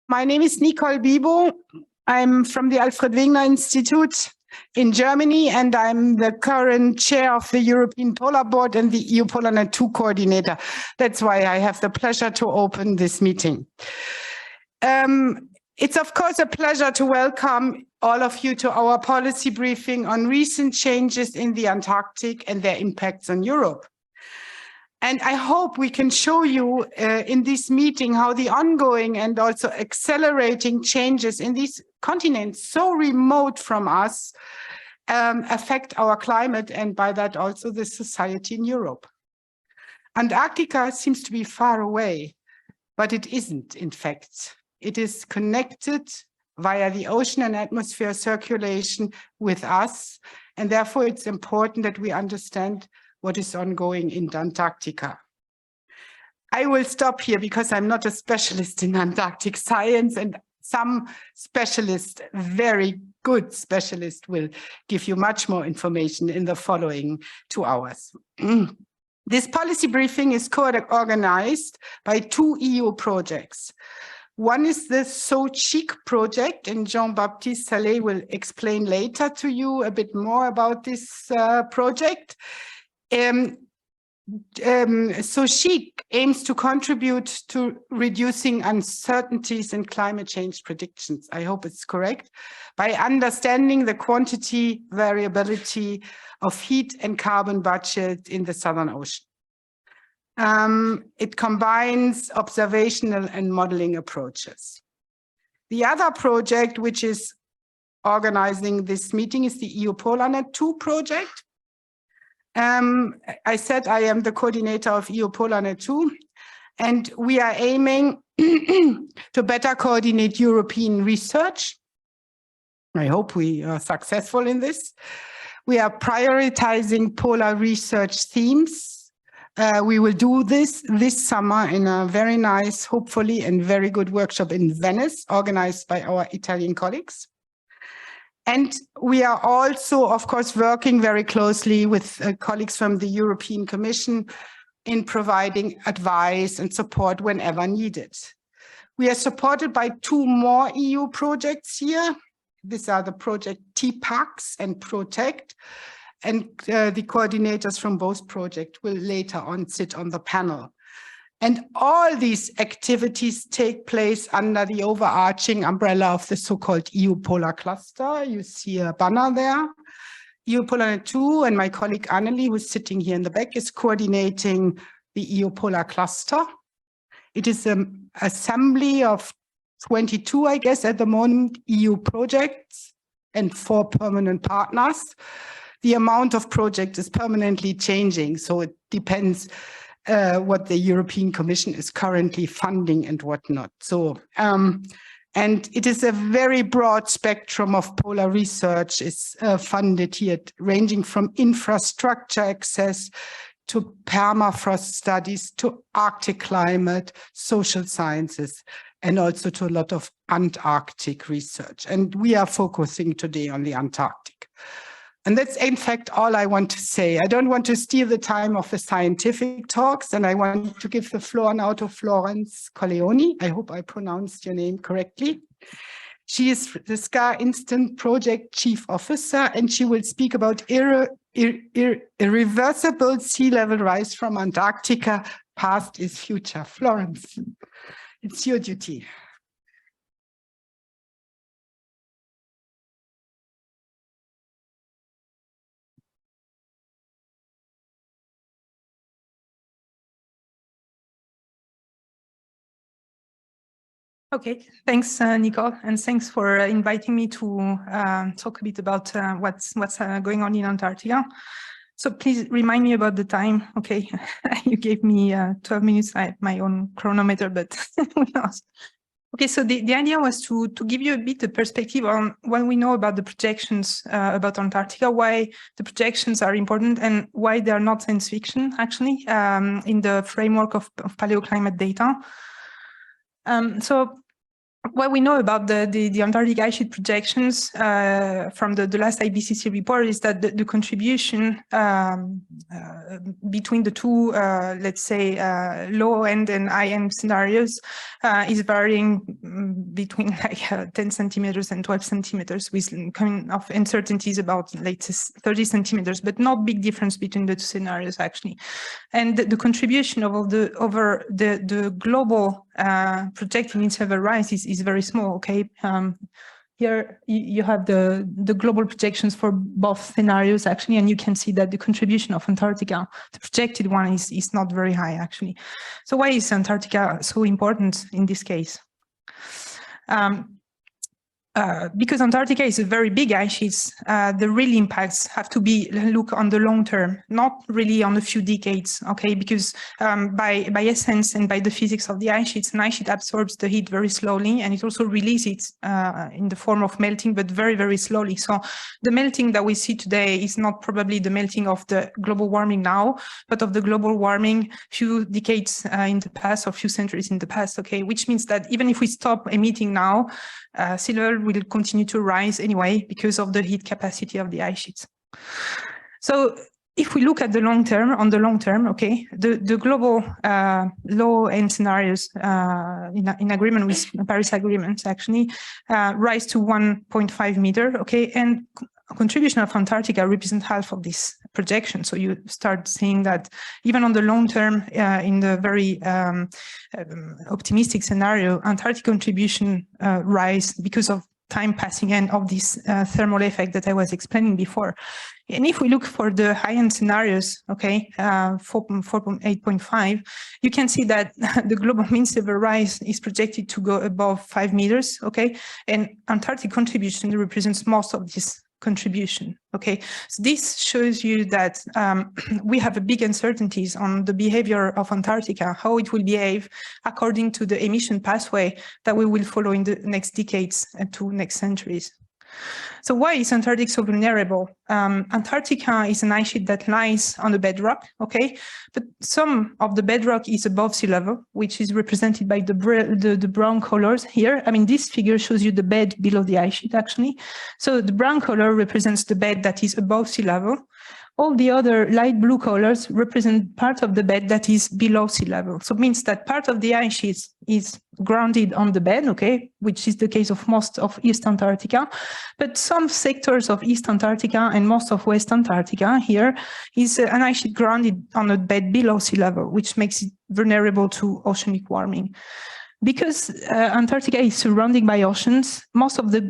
My name is Nicole Biebow. I'm from the Alfred Wegener Institute in Germany, and I'm the current chair of the European Polar Board and the EU-PolarNet 2 coordinator. That's why I have the pleasure to open this meeting. It's of course a pleasure to welcome all of you to our policy briefing on recent changes in the Antarctic and their impacts on Europe. And I hope we can show you in this meeting how the ongoing and also accelerating changes in these continents so remote from us affect our climate, and by that also the society in Europe. Antarctica seems to be far away, but it isn't, in fact. It is connected via the ocean and atmosphere circulation with us, and therefore it's important that we understand what is ongoing in Antarctica. I will stop here because I'm not a specialist in Antarctic science, and some specialists, very good specialists, will give you much more information in the following 2 hours. This policy briefing is co-organized by 2 EU projects. One is the SO-CHIC project, and Jean-Baptiste Saleh will explain later to you a bit more about this project. SO-CHIC aims to contribute to reducing uncertainties in climate change predictions, I hope it's correct, by understanding the quantity variability of heat and carbon budgets in the Southern Ocean. It combines observational and modeling approaches. The other project which is organizing this meeting is the EU-PolarNet 2 project. I said I am the coordinator of EU-PolarNet 2, and we are aiming to better coordinate European research. I hope we are successful in this. We are prioritizing polar research themes. We will do this summer in a very nice, hopefully, and very good workshop in Venice, organized by our Italian colleagues. And we are also, of course, working very closely with colleagues from the European Commission in providing advice and support whenever needed. We are supported by 2 more EU projects here. These are the project TiPACCs and PROTECT, and the coordinators from both projects will later on sit on the panel. And all these activities take place under the overarching umbrella of the so-called EU Polar Cluster. You see a banner there. EU-PolarNet 2, and my colleague Anneli, who's sitting here in the back, is coordinating the EU Polar Cluster. It is an assembly of 22, I guess, at the moment, EU projects and 4 permanent partners. The amount of projects is permanently changing, so it depends what the European Commission is currently funding and whatnot. So, and it is a very broad spectrum of polar research is funded here, ranging from infrastructure access to permafrost studies, to Arctic climate, social sciences, and also to a lot of Antarctic research. And we are focusing today on the Antarctic. And that's, in fact, all I want to say. I don't want to steal the time of the scientific talks, and I want to give the floor now to Florence Colleoni. I hope I pronounced your name correctly. She is the SCAR Instant Project Chief Officer, and she will speak about irreversible sea level rise from Antarctica. Past is future. Florence, it's your duty. Okay, thanks, Nicole, and thanks for inviting me to talk a bit about what's going on in Antarctica. So please remind me about the time. Okay, you gave me 12 minutes. I have my own chronometer, but who knows? Okay, so the idea was to give you a bit of perspective on what we know about the projections about Antarctica, why the projections are important, and why they are not science fiction, actually, in the framework of paleoclimate data. So what we know about the Antarctic ice sheet projections from the last IPCC report is that the contribution between the two, let's say, low-end and high-end scenarios is varying between like 10 centimeters and 12 centimeters, with kind of uncertainties about latest 30 centimeters, but not big difference between the two scenarios actually. And the contribution over the global projected mean sea level rise is very small. Okay, here you have the global projections for both scenarios actually, and you can see that the contribution of Antarctica, the projected one, is not very high actually. So why is Antarctica so important in this case? Because Antarctica is a very big ice sheet, the real impacts have to be look on the long term, not really on a few decades, okay? Because by essence and by the physics of the ice sheets, an ice sheet absorbs the heat very slowly, and it also releases it in the form of melting, but very, very slowly. So the melting that we see today is not probably the melting of the global warming now, but of the global warming few decades in the past or few centuries in the past, okay? Which means that even if we stop emitting now, sea level will continue to rise anyway because of the heat capacity of the ice sheets. So if we look at the long term, okay, the global low-end scenarios in agreement with the Paris Agreement actually rise to 1.5 meter, okay, and contribution of Antarctica represents half of this projection. So you start seeing that even on the long term, in the very optimistic scenario, Antarctic contribution rise because of time passing and of this thermal effect that I was explaining before. And if we look for the high-end scenarios, okay, 8.5, you can see that the global mean sea level rise is projected to go above 5 meters, okay, and Antarctic contribution represents most of this contribution, okay? So this shows you that we have a big uncertainties on the behavior of Antarctica, how it will behave according to the emission pathway that we will follow in the next decades and to next centuries. So why is Antarctica so vulnerable? Antarctica is an ice sheet that lies on the bedrock, okay? But some of the bedrock is above sea level, which is represented by the brown colors here. I mean, this figure shows you the bed below the ice sheet, actually. So the brown color represents the bed that is above sea level. All the other light blue colors represent part of the bed that is below sea level. So it means that part of the ice sheet is grounded on the bed, okay, which is the case of most of East Antarctica. But some sectors of East Antarctica and most of West Antarctica here is an ice sheet grounded on a bed below sea level, which makes it vulnerable to oceanic warming. Because Antarctica is surrounded by oceans, most of the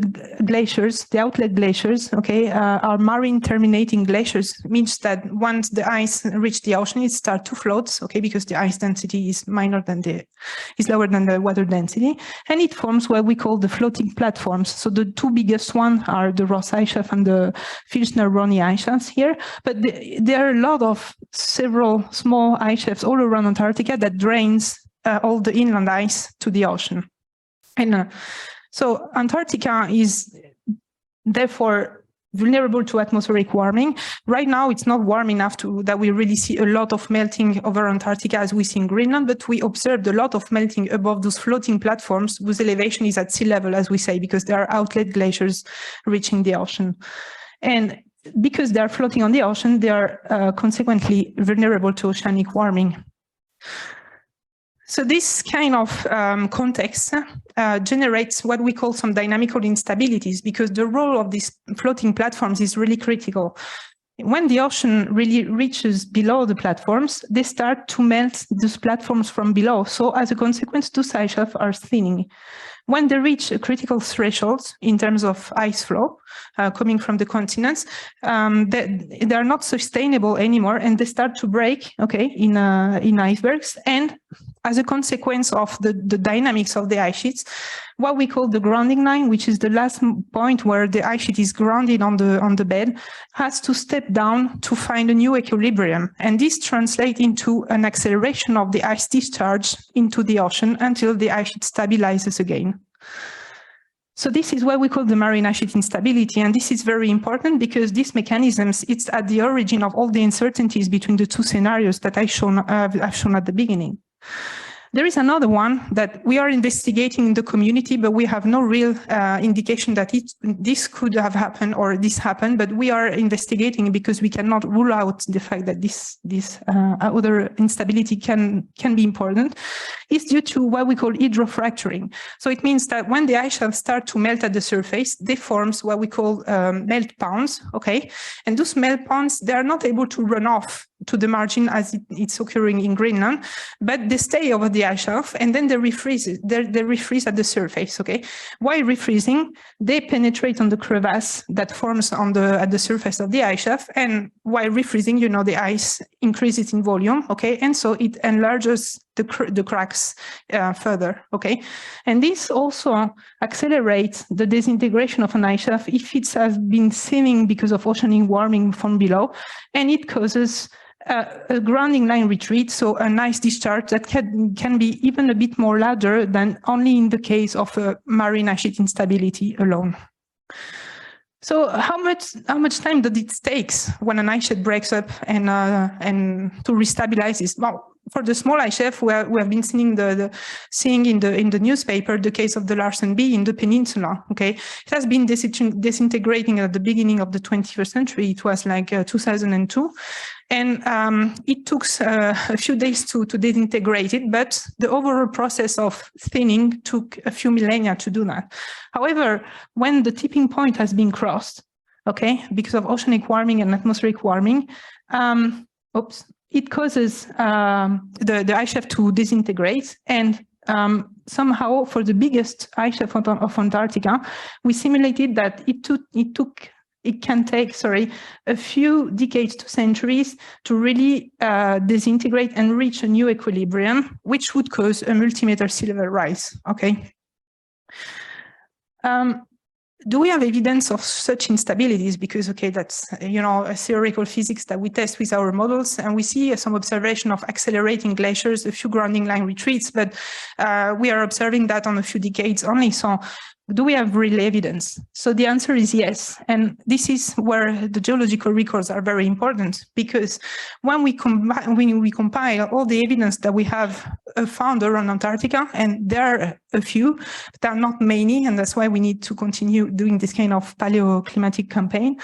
glaciers, the outlet glaciers, okay, are marine terminating glaciers, means that once the ice reaches the ocean, it starts to float, okay, because the ice density is lower than the water density, and it forms what we call the floating platforms. So the two biggest ones are the Ross ice shelf and the Filchner-Ronne ice shelves here, but there are a lot of several small ice shelves all around Antarctica that drains all the inland ice to the ocean. And so Antarctica is therefore vulnerable to atmospheric warming. Right now, it's not warm enough that we really see a lot of melting over Antarctica as we see in Greenland, but we observed a lot of melting above those floating platforms whose elevation is at sea level, as we say, because there are outlet glaciers reaching the ocean. And because they are floating on the ocean, they are consequently vulnerable to oceanic warming. So this kind of context generates what we call some dynamical instabilities, because the role of these floating platforms is really critical. When the ocean really reaches below the platforms, they start to melt these platforms from below. So as a consequence, those ice shelves are thinning. When they reach a critical threshold in terms of ice flow coming from the continents, they are not sustainable anymore, and they start to break, okay, in icebergs. And as a consequence of the dynamics of the ice sheets, what we call the grounding line, which is the last point where the ice sheet is grounded on the bed, has to step down to find a new equilibrium. And this translates into an acceleration of the ice discharge into the ocean until the ice sheet stabilizes again. So this is what we call the marine ice sheet instability, and this is very important because these mechanisms, it's at the origin of all the uncertainties between the two scenarios that I've shown at the beginning. There is another one that we are investigating in the community, but we have no real indication that this could have happened or this happened, but we are investigating because we cannot rule out the fact that this other instability can be important. It's due to what we call hydrofracturing. So it means that when the ice shelves start to melt at the surface, they form what we call melt ponds, okay? And those melt ponds, they are not able to run off to the margin as it's occurring in Greenland, but they stay over the ice shelf and then they refreeze. They refreeze at the surface, okay? While refreezing, they penetrate on the crevasse that forms at the surface of the ice shelf, and while refreezing, you know, the ice increases in volume, okay? And so it enlarges the cracks further, okay? And this also accelerates the disintegration of an ice shelf if it has been thinning because of oceanic warming from below, and it causes a grounding line retreat, so a nice discharge that can be even a bit more larger than only in the case of a marine ice sheet instability alone. So how much time does it take when an ice sheet breaks up and to restabilize this? Well, for the small ice shelf, we have been seeing in the newspaper the case of the Larsen B in the peninsula. Okay, it has been disintegrating at the beginning of the 21st century. It was like 2002. And it took a few days to disintegrate it, but the overall process of thinning took a few millennia to do that. However, when the tipping point has been crossed, okay, because of oceanic warming and atmospheric warming, it causes the ice shelf to disintegrate, and somehow for the biggest ice shelf of Antarctica, we simulated that it can take, a few decades to centuries to really disintegrate and reach a new equilibrium, which would cause a multi-meter sea level rise, okay? Do we have evidence of such instabilities? Because, okay, that's, you know, a theoretical physics that we test with our models, and we see some observation of accelerating glaciers, a few grounding line retreats, but we are observing that on a few decades only. So do we have real evidence? So the answer is yes. And this is where the geological records are very important, because when we compile all the evidence that we have found around Antarctica, and there are a few, but there are not many, and that's why we need to continue doing this kind of paleoclimatic campaign.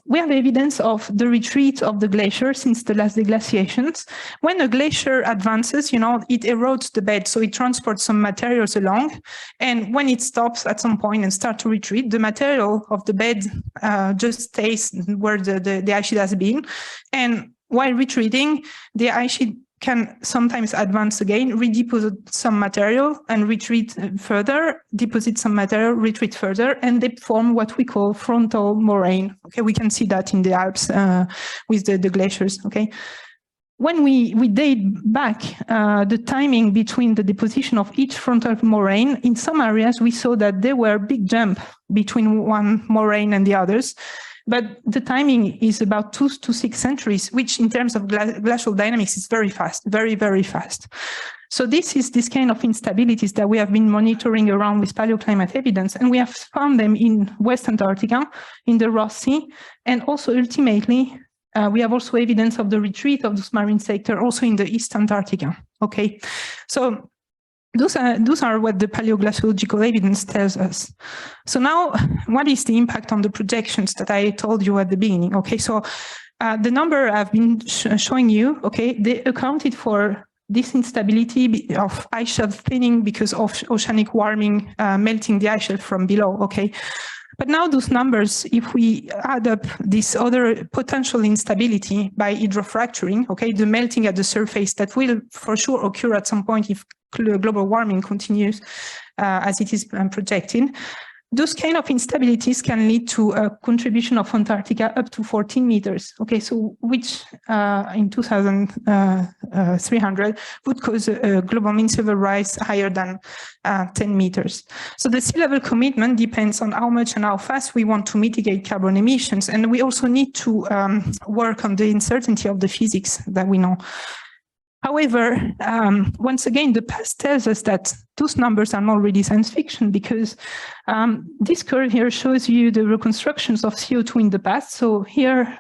We have evidence of the retreat of the glacier since the last deglaciations. When a glacier advances, you know, it erodes the bed, so it transports some materials along. And when it stops at some point and starts to retreat, the material of the bed just stays where the ice sheet has been. And while retreating, the ice sheet can sometimes advance again, redeposit some material and retreat further, deposit some material, retreat further, and they form what we call frontal moraine. Okay, we can see that in the Alps with the glaciers, okay? When we date back the timing between the deposition of each frontal moraine, in some areas we saw that there were big jump between one moraine and the others. But the timing is about 2 to 6 centuries, which in terms of glacial dynamics is very fast, very, very fast. So this is this kind of instabilities that we have been monitoring around with paleoclimate evidence, and we have found them in West Antarctica, in the Ross Sea, and also ultimately, we have also evidence of the retreat of this marine sector also in the East Antarctica, okay? So those are what the paleoglaciological evidence tells us. So now, what is the impact on the projections that I told you at the beginning? Okay, so the number I've been showing you, okay, they accounted for this instability of ice shelf thinning because of oceanic warming, melting the ice shelf from below, okay? But now those numbers, if we add up this other potential instability by hydrofracturing, okay, the melting at the surface that will for sure occur at some point if global warming continues as it is projected, those kind of instabilities can lead to a contribution of Antarctica up to 14 meters, okay, so which in 2300 would cause a global mean sea level rise higher than 10 meters. So the sea level commitment depends on how much and how fast we want to mitigate carbon emissions, and we also need to work on the uncertainty of the physics that we know. However, once again, the past tells us that those numbers are not really science fiction, because this curve here shows you the reconstructions of CO2 in the past. So here,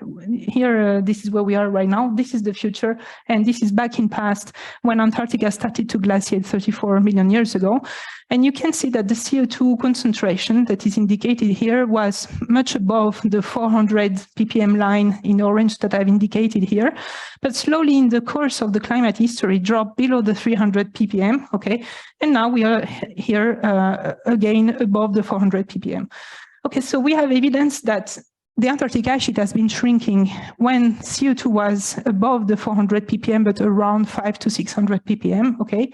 this is where we are right now. This is the future, and this is back in past when Antarctica started to glaciate 34 million years ago. And you can see that the CO2 concentration that is indicated here was much above the 400 ppm line in orange that I've indicated here, but slowly in the course of the climate history dropped below the 300 ppm, okay? And now we are here again above the 400 ppm. Okay, so we have evidence that the Antarctic ice sheet has been shrinking when CO2 was above the 400 ppm, but around 500 to 600 ppm, okay?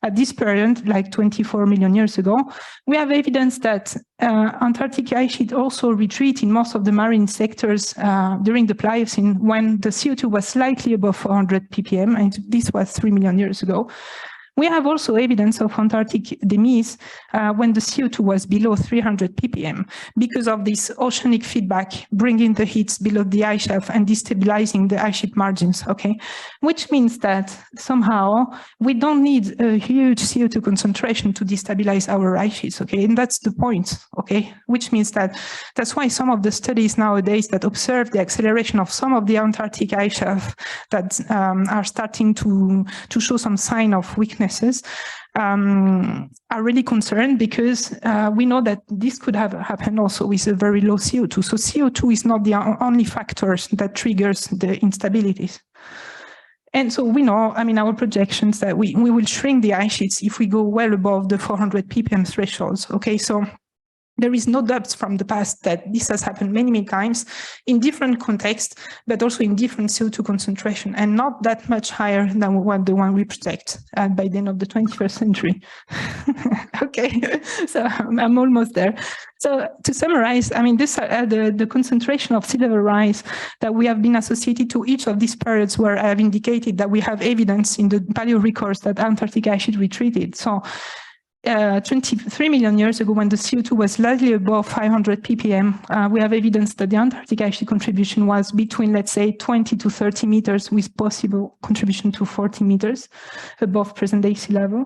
At this period, like 24 million years ago, we have evidence that Antarctic ice sheet also retreat in most of the marine sectors during the Pliocene when the CO2 was slightly above 400 ppm, and this was 3 million years ago. We have also evidence of Antarctic demise when the CO2 was below 300 ppm because of this oceanic feedback, bringing the heats below the ice shelf and destabilizing the ice sheet margins, okay? Which means that somehow we don't need a huge CO2 concentration to destabilize our ice sheets, okay? And that's the point, okay? Which means that that's why some of the studies nowadays that observe the acceleration of some of the Antarctic ice shelf that are starting to show some sign of weakness are really concerned, because we know that this could have happened also with a very low CO2. So CO2 is not the only factors that triggers the instabilities. And so we know, I mean, our projections that we will shrink the ice sheets if we go well above the 400 ppm thresholds. Okay, so there is no doubt from the past that this has happened many, many times in different contexts, but also in different CO2 concentration, and not that much higher than what the one we project by the end of the 21st century. Okay, so I'm almost there. So to summarize, I mean, this the concentration of sea level rise that we have been associated to each of these periods where I have indicated that we have evidence in the paleo records that Antarctic ice sheet retreated. So 23 million years ago, when the CO2 was slightly above 500 ppm, we have evidence that the Antarctic ice sheet contribution was between, let's say, 20 to 30 meters, with possible contribution to 40 meters above present-day sea level.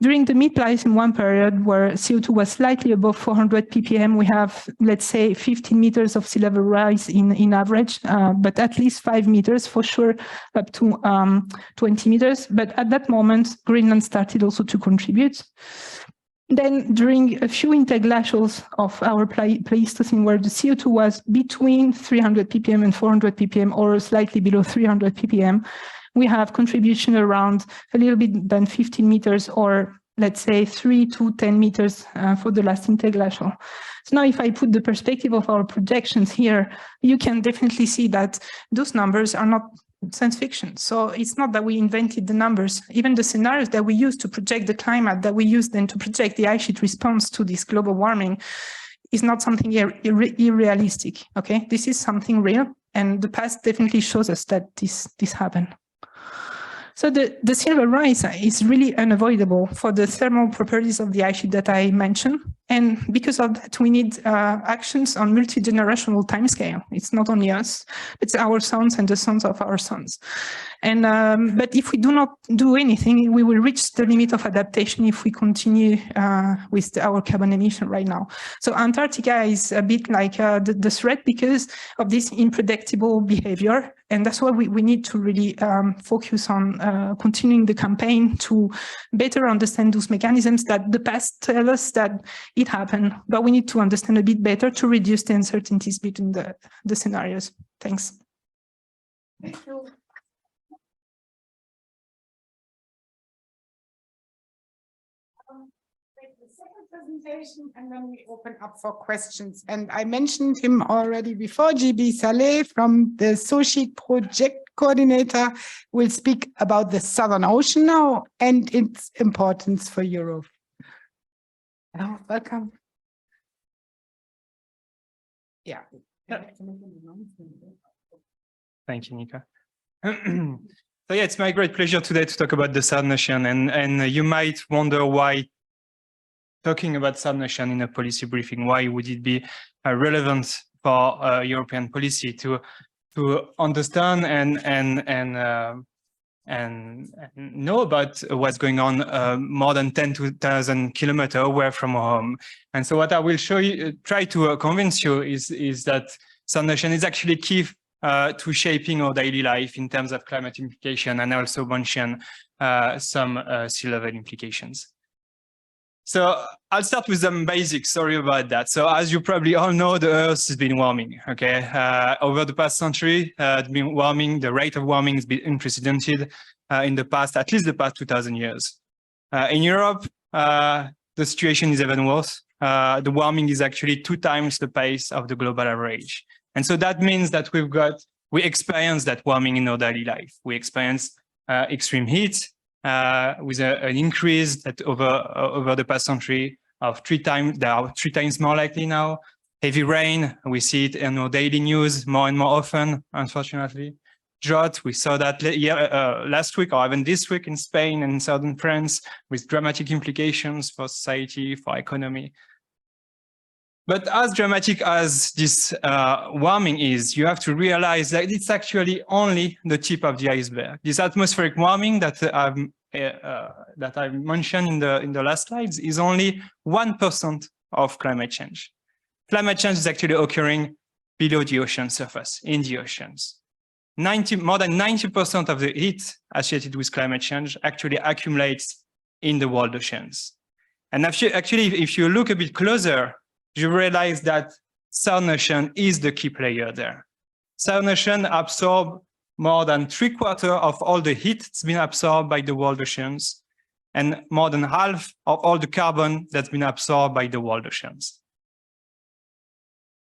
During the mid-Pliocene 1 period, where CO2 was slightly above 400 ppm, we have, let's say, 15 meters of sea level rise in average, but at least 5 meters for sure, up to 20 meters. But at that moment, Greenland started also to contribute. Then during a few interglacials of our Pleistocene, where the CO2 was between 300 ppm and 400 ppm, or slightly below 300 ppm, we have contribution around a little bit than 15 meters, or let's say 3 to 10 meters for the last interglacial. So now if I put the perspective of our projections here, you can definitely see that those numbers are not science fiction. So it's not that we invented the numbers. Even the scenarios that we use to project the climate, that we use then to project the ice sheet response to this global warming, is not something irrealistic. Okay, this is something real, and the past definitely shows us that this happened. So the sea level rise is really unavoidable for the thermal properties of the ice sheet that I mentioned. And because of that, we need actions on multi-generational timescale. It's not only us, it's our sons and the sons of our sons. And but if we do not do anything, we will reach the limit of adaptation if we continue with our carbon emission right now. So Antarctica is a bit like the threat because of this unpredictable behavior. And that's why we need to really focus on continuing the campaign to better understand those mechanisms that the past tell us that it happened, but we need to understand a bit better to reduce the uncertainties between the scenarios. Thanks. Thank you. The second presentation, and then we open up for questions. And I mentioned him already before. GB Saleh from the SO-CHIC project coordinator will speak about the Southern Ocean now and its importance for Europe. Hello, welcome. Yeah. Thank you, Nika. So yeah, it's my great pleasure today to talk about the Southern Ocean, and you might wonder why talking about Southern Ocean in a policy briefing. Why would it be relevant for European policy to understand and know about what's going on more than 10,000 kilometers away from home. And so what I will show you, try to convince you is that Southern Ocean is actually key to shaping our daily life in terms of climate implication, and also mention some sea level implications. So I'll start with some basics. Sorry about that. So as you probably all know, the Earth has been warming. Okay, over the past century, it's been warming. The rate of warming has been unprecedented in the past, at least the past 2,000 years. In Europe, the situation is even worse. The warming is actually 2 times the pace of the global average, and so that means that we experience that warming in our daily life. We experience extreme heat. With an increase that over the past century of 3 times, they are 3 times more likely now. Heavy rain, we see it in our daily news more and more often, unfortunately. Drought, we saw that last week or even this week in Spain and southern France, with dramatic implications for society, for economy. But as dramatic as this warming is, you have to realize that it's actually only the tip of the iceberg. This atmospheric warming that I've mentioned in the last slides is only 1% of climate change. Climate change is actually occurring below the ocean surface, in the oceans. More than 90% of the heat associated with climate change actually accumulates in the world oceans. And actually, if you look a bit closer, you realize that Southern Ocean is the key player there. Southern Ocean absorbs more than 3/4 of all the heat that's been absorbed by the world oceans, and more than half of all the carbon that's been absorbed by the world oceans.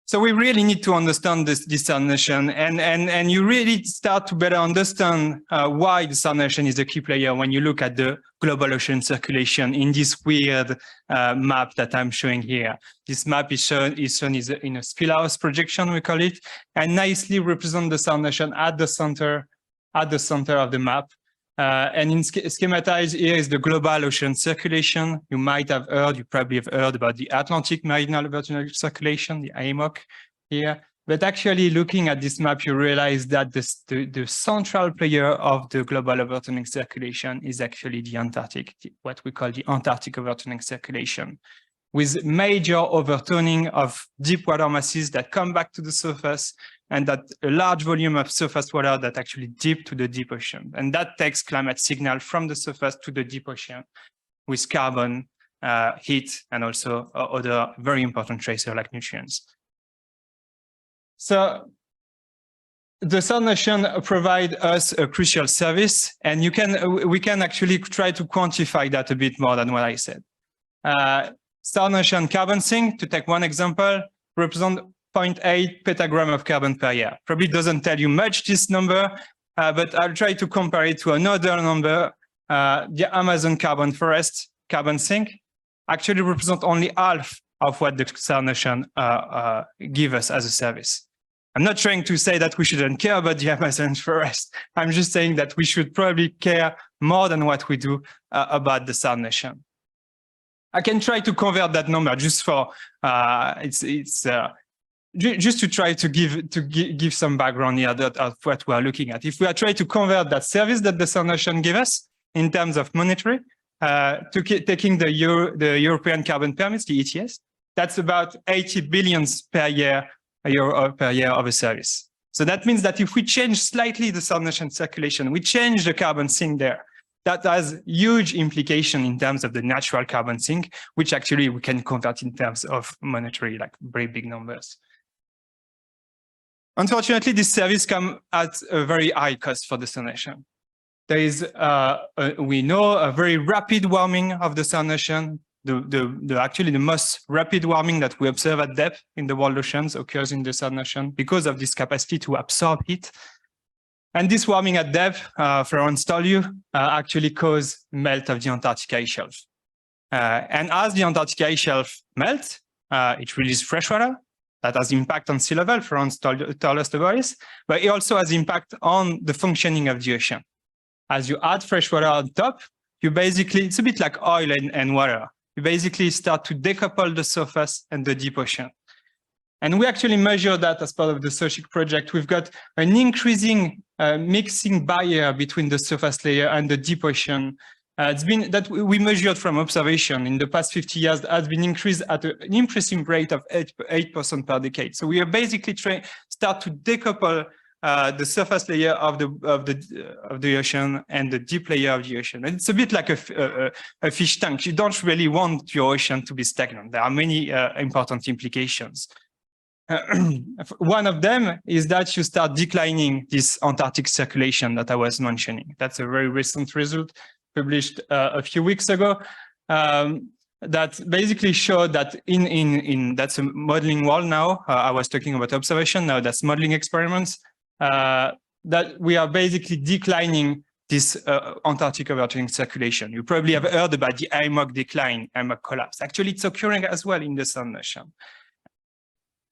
So we really need to understand this Southern Ocean, and you really start to better understand why the Southern Ocean is a key player when you look at the global ocean circulation in this weird map that I'm showing here. This map is shown in a Spillhouse projection, we call it, and nicely represent the Southern Ocean at the center of the map. And in schematized here is the global ocean circulation. You probably have heard about the Atlantic Meridional Overturning Circulation, the AMOC here. But actually looking at this map, you realize that the central player of the global overturning circulation is actually the Antarctic, what we call the Antarctic overturning circulation, with major overturning of deep water masses that come back to the surface, and that a large volume of surface water that actually dip to the deep ocean. And that takes climate signal from the surface to the deep ocean with carbon, heat, and also other very important tracer like nutrients. So the Southern Ocean provide us a crucial service, and we can actually try to quantify that a bit more than what I said. Southern Ocean carbon sink, to take one example, represent 0.8 petagram of carbon per year. Probably doesn't tell you much, this number, but I'll try to compare it to another number. The Amazon carbon forest carbon sink actually represent only half of what the Southern Ocean give us as a service. I'm not trying to say that we shouldn't care about the Amazon forest. I'm just saying that we should probably care more than what we do about the Southern Ocean. I can try to convert that number just for just to try to give some background here of what we are looking at. If we are trying to convert that service that the Southern Ocean gives us in terms of monetary, taking the European carbon permits, the ETS, that's about 80 billion per year of a service. So that means that if we change slightly the Southern Ocean circulation, we change the carbon sink there, that has huge implication in terms of the natural carbon sink, which actually we can convert in terms of monetary, like very big numbers. Unfortunately, this service comes at a very high cost for the Southern Ocean. There is, we know, a very rapid warming of the Southern Ocean. Actually, the most rapid warming that we observe at depth in the world oceans occurs in the Southern Ocean because of this capacity to absorb heat. And this warming at depth, Florence told you, actually causes melt of the Antarctic ice shelf. And as the Antarctic ice shelf melts, it releases fresh water. That has impact on sea level. Florence told us about this, but it also has impact on the functioning of the ocean. As you add fresh water on top, you basically, it's a bit like oil and water. You basically start to decouple the surface and the deep ocean. And we actually measure that as part of the SO-CHIC project. We've got an increasing mixing barrier between the surface layer and the deep ocean. It's been that we measured from observation in the past 50 years has been increased at an impressive rate of 8% per decade. So we are basically start to decouple the surface layer of the ocean and the deep layer of the ocean. And it's a bit like a fish tank. You don't really want your ocean to be stagnant. There are many important implications. One of them is that you start declining this Antarctic circulation that I was mentioning. That's a very recent result published a few weeks ago that basically showed that that's a modeling world now. I was talking about observation, now that's modeling experiments, that we are basically declining this Antarctic overturning circulation. You probably have heard about the IMOC decline, IMOC collapse. Actually, it's occurring as well in the Southern Ocean.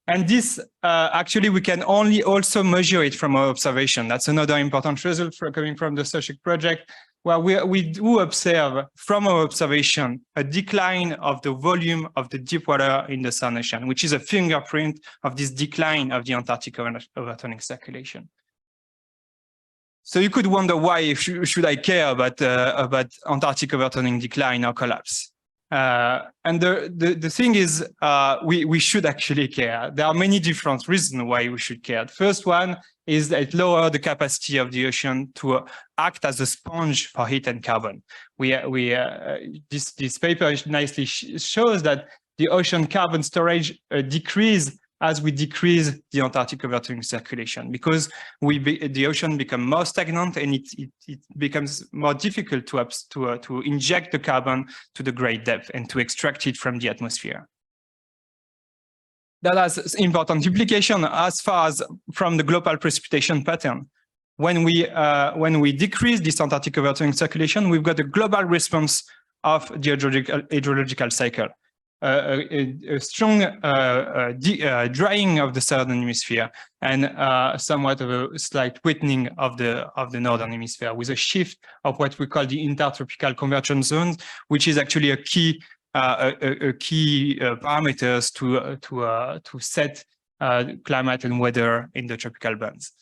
And this, actually, we can only also measure it from our observation. That's another important result coming from the SO-CHIC project, where we do observe from our observation a decline of the volume of the deep water in the Southern Ocean, which is a fingerprint of this decline of the Antarctic overturning circulation. So you could wonder why should I care about Antarctic overturning decline or collapse? And the thing is, we should actually care. There are many different reasons why we should care. The first one is that it lowers the capacity of the ocean to act as a sponge for heat and carbon. This paper nicely shows that the ocean carbon storage decrease as we decrease the Antarctic overturning circulation, because the ocean becomes more stagnant and it becomes more difficult to inject the carbon to the great depth and to extract it from the atmosphere. That has important implication as far as from the global precipitation pattern. When we decrease this Antarctic overturning circulation, we've got a global response of the hydrological cycle. A strong drying of the southern hemisphere and somewhat of a slight wetting of the northern hemisphere, with a shift of what we call the intertropical convergence zones, which is actually a key parameters to set climate and weather in the tropical bands.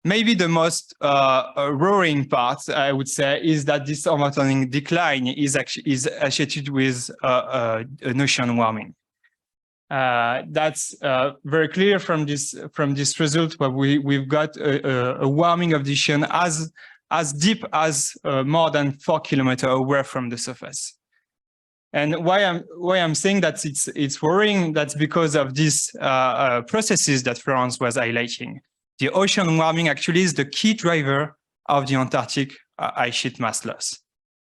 Maybe the most roaring part, I would say, is that this overturning decline is associated with an ocean warming. That's very clear from this result, where we've got a warming of the ocean as deep as more than 4 kilometers away from the surface. And why I'm saying that it's worrying, that's because of these processes that Florence was highlighting. The ocean warming actually is the key driver of the Antarctic ice sheet mass loss.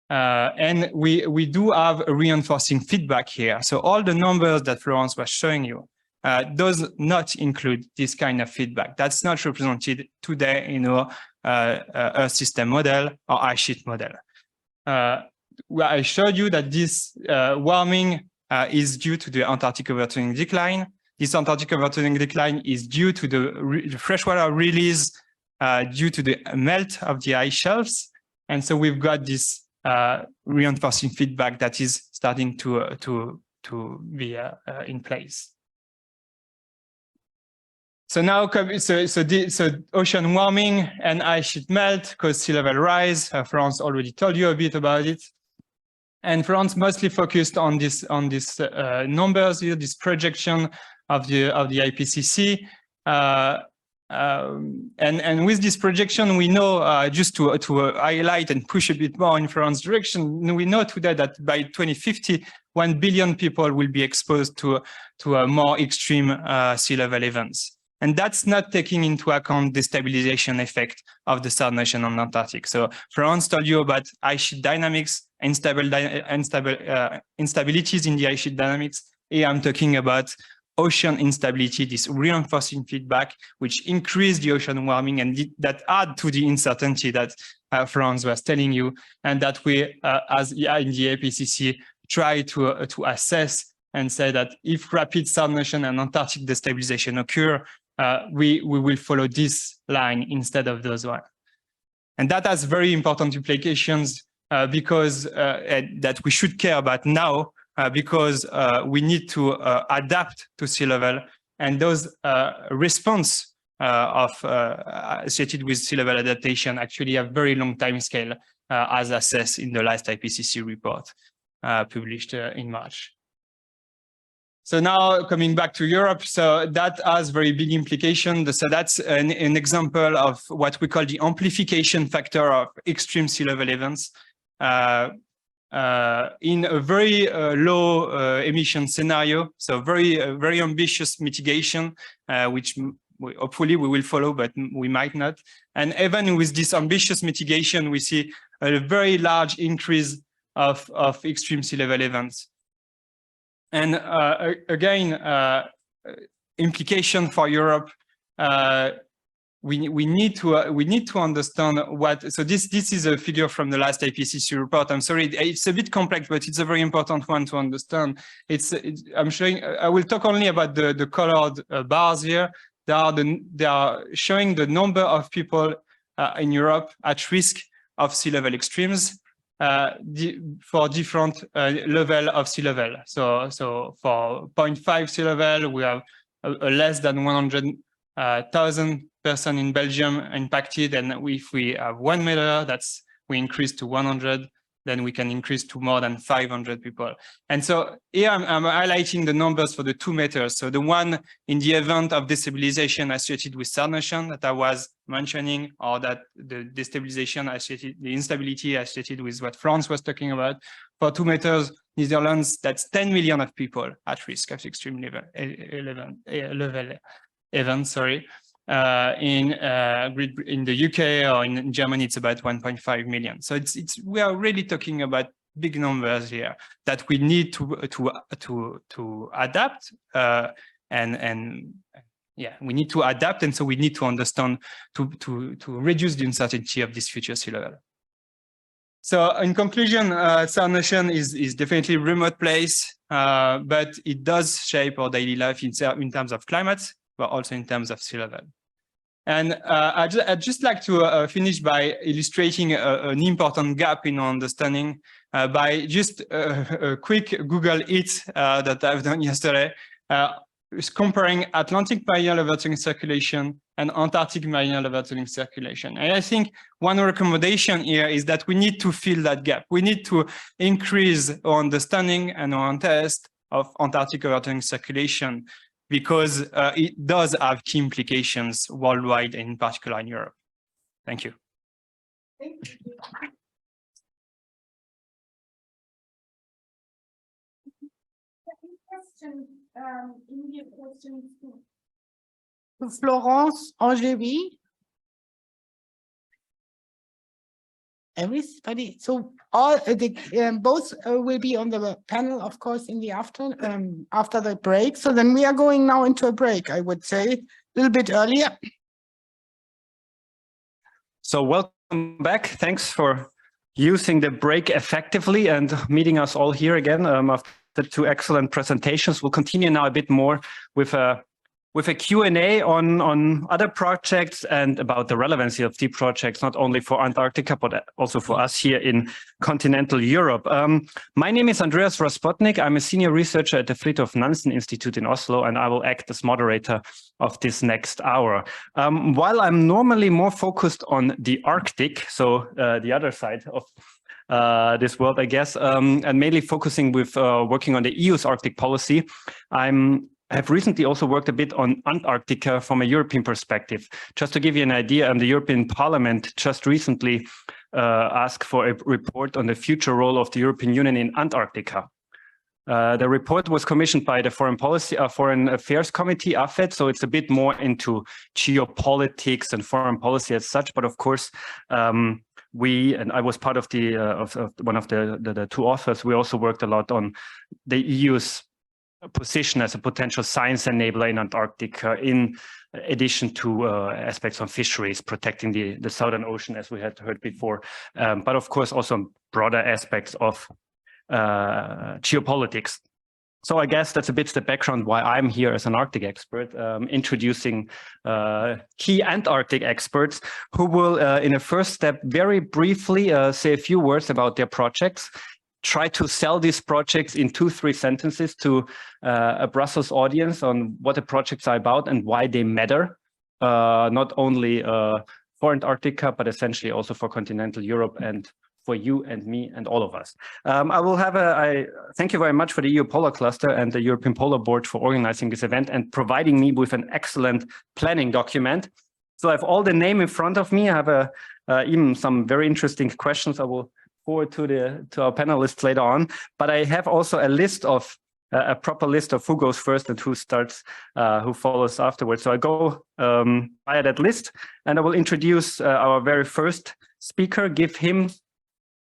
And we do have a reinforcing feedback here. So all the numbers that Florence was showing you does not include this kind of feedback. That's not represented today in our Earth system model or ice sheet model. I showed you that this warming is due to the Antarctic overturning decline. This Antarctic overturning decline is due to the freshwater release due to the melt of the ice shelves. And so we've got this reinforcing feedback that is starting to be in place. So now, so ocean warming and ice sheet melt cause sea level rise. Florence already told you a bit about it. And Florence mostly focused on this numbers here, this projection of the IPCC, and with this projection, we know just to highlight and push a bit more in Florence's direction, we know today that by 2050, 1 billion people will be exposed to a more extreme sea level events, and that's not taking into account the stabilization effect of the Southern Ocean and Antarctic. So Florence told you about ice sheet dynamics, instabilities in the ice sheet dynamics. Here I'm talking about ocean instability, this reinforcing feedback, which increase the ocean warming and that add to the uncertainty that Florence was telling you, and that we, as in the IPCC, try to assess and say that if rapid Southern Ocean and Antarctic destabilization occur, we will follow this line instead of those one. And that has very important implications because that we should care about now, because we need to adapt to sea level, and those response associated with sea level adaptation actually have very long time scale as assessed in the last IPCC report published in March. So now coming back to Europe, so that has very big implications. So that's an example of what we call the amplification factor of extreme sea level events. In a very low emission scenario, so very ambitious mitigation, which hopefully we will follow, but we might not. And even with this ambitious mitigation, we see a very large increase of extreme sea level events. And again, implication for Europe. We need to understand what. So this is a figure from the last IPCC report. I'm sorry, it's a bit complex, but it's a very important one to understand. I'm showing. I will talk only about the colored bars here. They are showing the number of people in Europe at risk of sea level extremes. For different level of sea level. So for 0.5 sea level, we have a less than 100,000 person in Belgium impacted. And if we have 1 meter, we increase to 100, then we can increase to more than 500 people. And so here I'm highlighting the numbers for the 2 meters. So the one in the event of destabilization associated with Southern Ocean that I was mentioning, or that the destabilization associated, the instability associated with what Florence was talking about. For 2 meters, Netherlands, that's 10 million of people at risk of extreme level events, sorry. In the UK or in Germany, it's about 1.5 million. So we are really talking about big numbers here that we need to adapt and yeah, we need to adapt, and so we need to understand to reduce the uncertainty of this future sea level. So in conclusion, Southern Ocean is definitely a remote place, but it does shape our daily life in terms of climate, but also in terms of sea level. And I'd just like to finish by illustrating an important gap in our understanding by just a quick Google it that I've done yesterday, comparing Atlantic marine level circulation and Antarctic marine level circulation. And I think one recommendation here is that we need to fill that gap. We need to increase our understanding and our test of Antarctic level circulation, because it does have key implications worldwide, and in particular in Europe. Thank you. Thank you. Question, immediate question to Florence, Angévi. Everybody, so all both will be on the panel, of course, in the after the break. So then we are going now into a break, I would say, a little bit earlier. So welcome back. Thanks for using the break effectively and meeting us all here again after 2 excellent presentations. We'll continue now a bit more with a Q&A on other projects and about the relevancy of the projects, not only for Antarctica, but also for us here in continental Europe. My name is Andreas Raspotnik. I'm a senior researcher at the Fridtjof Nansen Institute in Oslo, and I will act as moderator of this next hour. While I'm normally more focused on the Arctic, so the other side of this world, I guess, and mainly focusing with working on the EU's Arctic policy, I have recently also worked a bit on Antarctica from a European perspective. Just to give you an idea, the European Parliament just recently asked for a report on the future role of the European Union in Antarctica. The report was commissioned by the Foreign Affairs Committee, AFET, so it's a bit more into geopolitics and foreign policy as such. But of course, we, and I was part of one of the 2 authors, we also worked a lot on the EU's position as a potential science enabler in Antarctica, in addition to aspects on fisheries, protecting the Southern Ocean, as we had heard before, but of course also broader aspects of geopolitics. So I guess that's a bit the background why I'm here as an Arctic expert, introducing key Antarctic experts who will, in a first step, very briefly say a few words about their projects, try to sell these projects in 2-3 sentences to a Brussels audience on what the projects are about and why they matter. not only for Antarctica, but essentially also for continental Europe and for you and me and all of us. I thank you very much for the EU Polar Cluster and the European Polar Board for organizing this event and providing me with an excellent planning document. So I have all the name in front of me. I have even some very interesting questions I will forward to our panelists later on. But I have also a list of a proper list of who goes first and who starts, who follows afterwards. So I go via that list, and I will introduce our very first speaker, give him a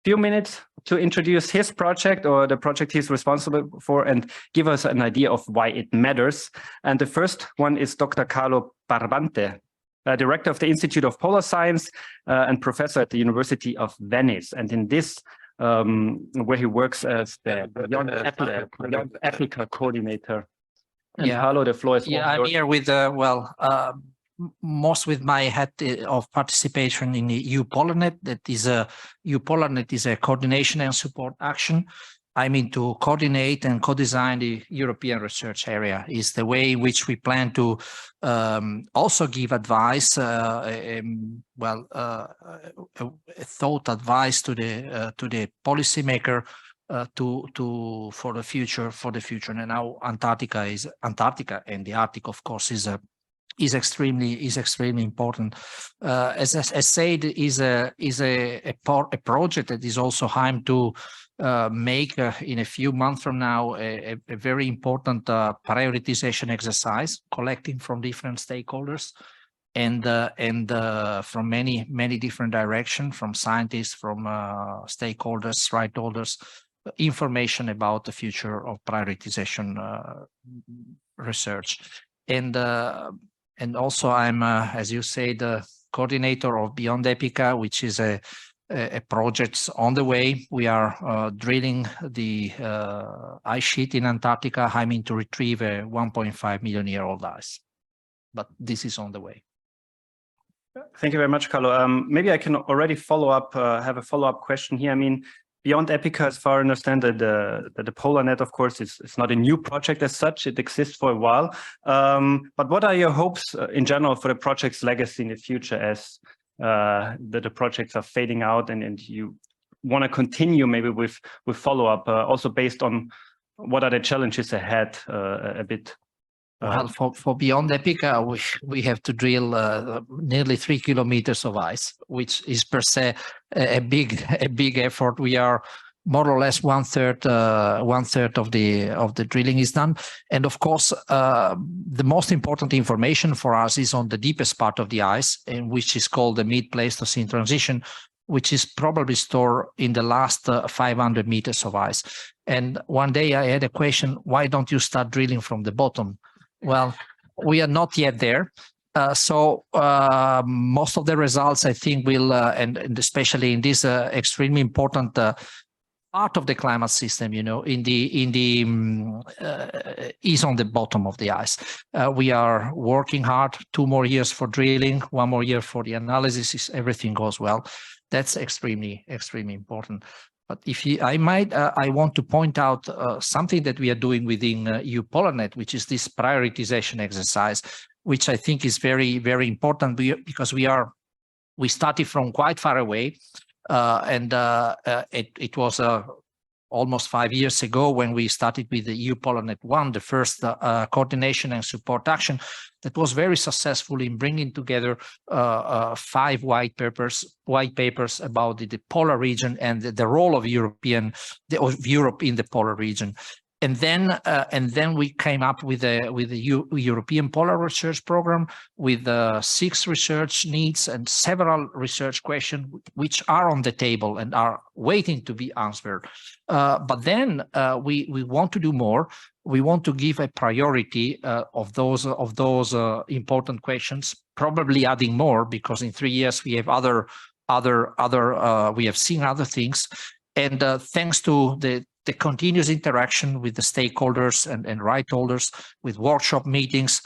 few minutes to introduce his project or the project he's responsible for and give us an idea of why it matters. And the first one is Dr. Carlo Barbante, Director of the Institute of Polar Science and Professor at the University of Venice. And in this, where he works as the Beyond Africa coordinator. And yeah. Carlo, the floor is Yeah, I'm here with, most with my hat of participation in the EU-PolarNet. That is EU-PolarNet is a coordination and support action. I mean, to coordinate and co-design the European research area is the way in which we plan to also give advice, thought advice to the policymaker for the future. And now Antarctica and the Arctic, of course, is extremely important. As I said, is a project that is also aimed to make in a few months from now a very important prioritization exercise, collecting from different stakeholders and from many different directions, from scientists, from stakeholders, right holders, information about the future of prioritization research. And also I'm, as you say, the coordinator of Beyond Epica, which is a project on the way. We are drilling the ice sheet in Antarctica, aiming to retrieve a 1.5 million year old ice. But this is on the way. Thank you very much, Carlo. Maybe I can already follow up, have a follow-up question here. I mean, Beyond Epica, as far as I understand, the PolarNet, of course, it's not a new project as such. It exists for a while. But what are your hopes in general for the project's legacy in the future as the projects are fading out and you want to continue maybe with follow-up, also based on what are the challenges ahead a bit? Well, for Beyond Epica, we have to drill nearly 3 kilometers of ice, which is per se a big effort. We are more or less one third of the drilling is done, and of course the most important information for us is on the deepest part of the ice, and which is called the mid-Pleistocene transition, which is probably stored in the last 500 meters of ice. And one day I had a question: why don't you start drilling from the bottom? Well, we are not yet there. So most of the results, I think, will, and especially in this extremely important part of the climate system, is on the bottom of the ice. We are working hard, 2 more years for drilling, 1 more year for the analysis. If everything goes well, that's extremely important. But if I want to point out something that we are doing within EU-PolarNet, which is this prioritization exercise, which I think is very important because we started from quite far away, and it was almost 5 years ago when we started with the EU-PolarNet 1, the first coordination and support action that was very successful in bringing together 5 white papers about the polar region and the role of Europe in the polar region. And then we came up with a European Polar Research Program with 6 research needs and several research questions which are on the table and are waiting to be answered. But then we want to do more. We want to give a priority of those important questions, probably adding more, because in 3 years we have we have seen other things, and thanks to the continuous interaction with the stakeholders and right holders, with workshop meetings,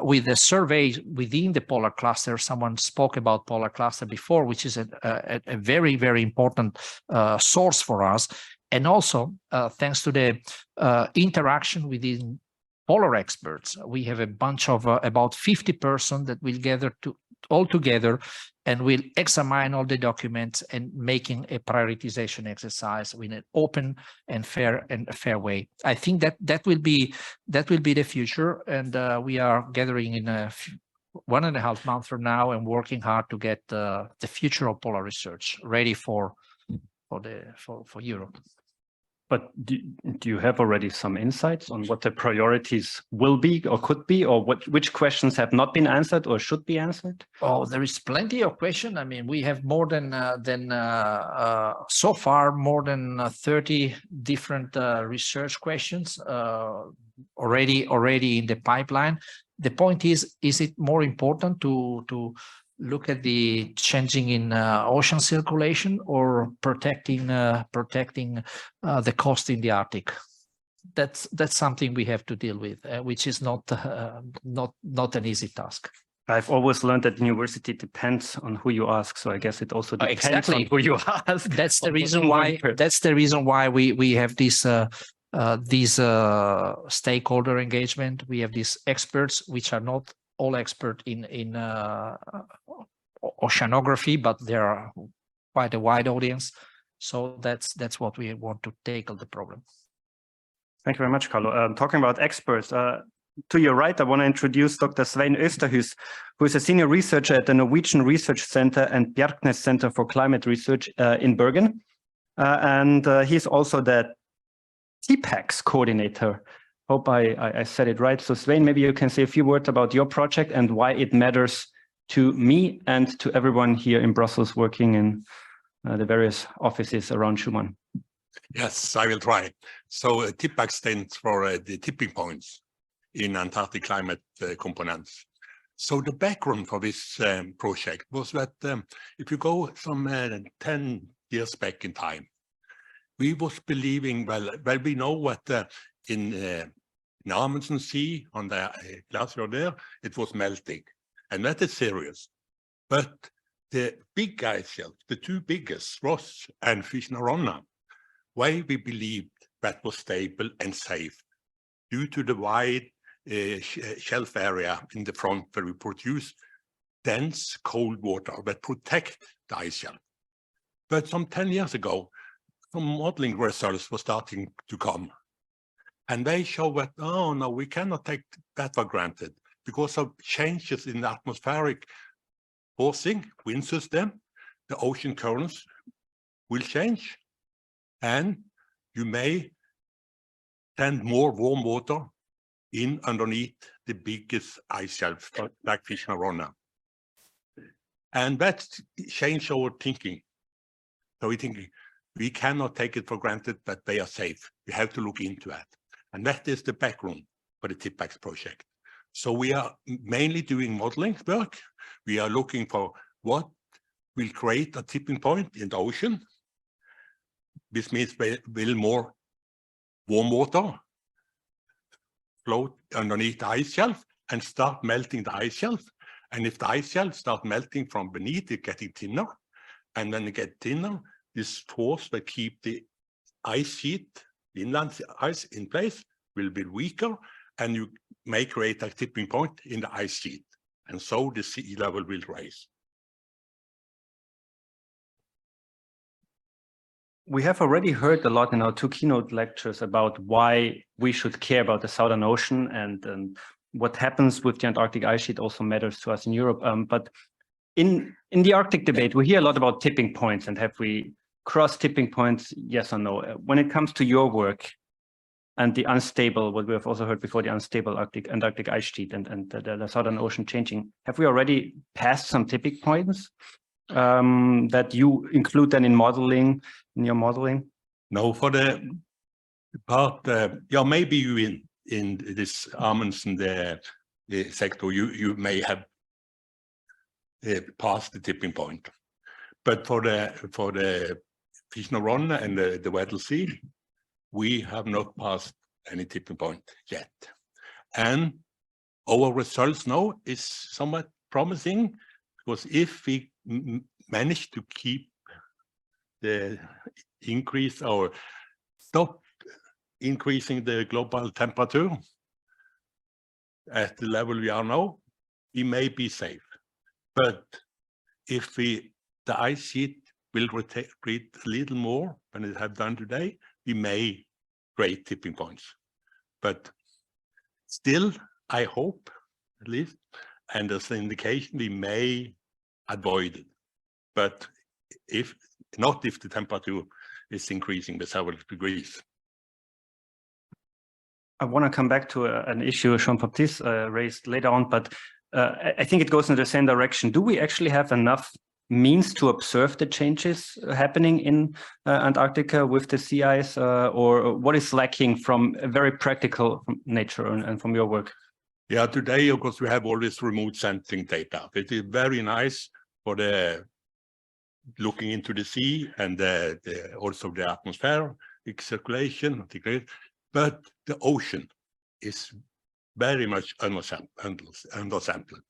with the survey within the polar cluster. Someone spoke about polar cluster before, which is a very important source for us. And also, thanks to the interaction within polar experts. We have a bunch of about 50 persons that will gather all together and will examine all the documents and making a prioritization exercise in an open and fair way. I think that will be the future, and we are gathering in 1.5 months from now and working hard to get the future of polar research ready for Europe. But do you have already some insights on what the priorities will be or could be, or which questions have not been answered or should be answered? Oh, there is plenty of questions. I mean, we have more than so far more than 30 different research questions already in the pipeline. The point is it more important to look at the changing in ocean circulation or protecting the coast in the Arctic? That's something we have to deal with, which is not an easy task. I've always learned that university depends on who you ask, so I guess it also depends on who you ask. That's the reason why. That's the reason why we have this stakeholder engagement. We have these experts, which are not all expert in oceanography, but there are quite a wide audience. So that's what we want to tackle the problem. Thank you very much, Carlo. Talking about experts, to your right, I want to introduce Dr. Svein Østerhus, who is a senior researcher at the Norwegian Research Center and Bjerknes Center for Climate Research in Bergen. And he's also the TiPACCs coordinator. Hope I said it right. So Svein, maybe you can say a few words about your project and why it matters to me and to everyone here in Brussels working in the various offices around Schumann. Yes, I will try. So TiPACC stands for the tipping points in Antarctic climate components. So the background for this project was that if you go some 10 years back in time, we was believing, well we know what in Amundsen Sea, on the glacier there, it was melting, and that is serious. But the big ice shelf, the two biggest, Ross and Fishnaronna, why we believed that was stable and safe due to the wide shelf area in the front where we produce dense cold water that protect the ice shelf. But some 10 years ago, some modeling results were starting to come. And they show that, oh no, we cannot take that for granted because of changes in the atmospheric forcing, wind system, the ocean currents will change, and you may send more warm water in underneath the biggest ice shelf, like Fishnaronna. And that changed our thinking. So we think we cannot take it for granted that they are safe. We have to look into that. And that is the background for the TiPACCs project. So we are mainly doing modeling work. We are looking for what will create a tipping point in the ocean. This means will more warm water float underneath the ice shelf and start melting the ice shelf. And if the ice shelf start melting from beneath, it's getting thinner. And when it gets thinner, this force that keep the ice sheet, the inland ice in place, will be weaker, and you may create a tipping point in the ice sheet. And so the sea level will rise. We have already heard a lot in our two keynote lectures about why we should care about the Southern Ocean, and what happens with the Antarctic ice sheet also matters to us in Europe. But in the Arctic debate, we hear a lot about tipping points, and have we crossed tipping points, yes or no? When it comes to your work and the unstable, what we have also heard before, the unstable Antarctic ice sheet and the Southern Ocean changing, have we already passed some tipping points that you include then in your modeling? No, for the part, yeah, maybe you in this Amundsen the sector, you may have past the tipping point, but for the Fishnaronna and the Weddell Sea, we have not passed any tipping point yet, and our results now is somewhat promising, because if we manage to keep the increase or stop increasing the global temperature, at the level we are now, we may be safe. But if the ice sheet will retreat a little more than it have done today, we may create tipping points. But still, I hope, at least, and as an indication, we may avoid it. But if not, if the temperature is increasing by several degrees. I want to come back to an issue Jean-Baptiste raised later on, but I think it goes in the same direction. Do we actually have enough means to observe the changes happening in Antarctica with the sea ice, or what is lacking from a very practical nature and from your work? Yeah, today, of course, we have all this remote sensing data. It is very nice for the looking into the sea and also the atmosphere, circulation, but the ocean is very much undersampled.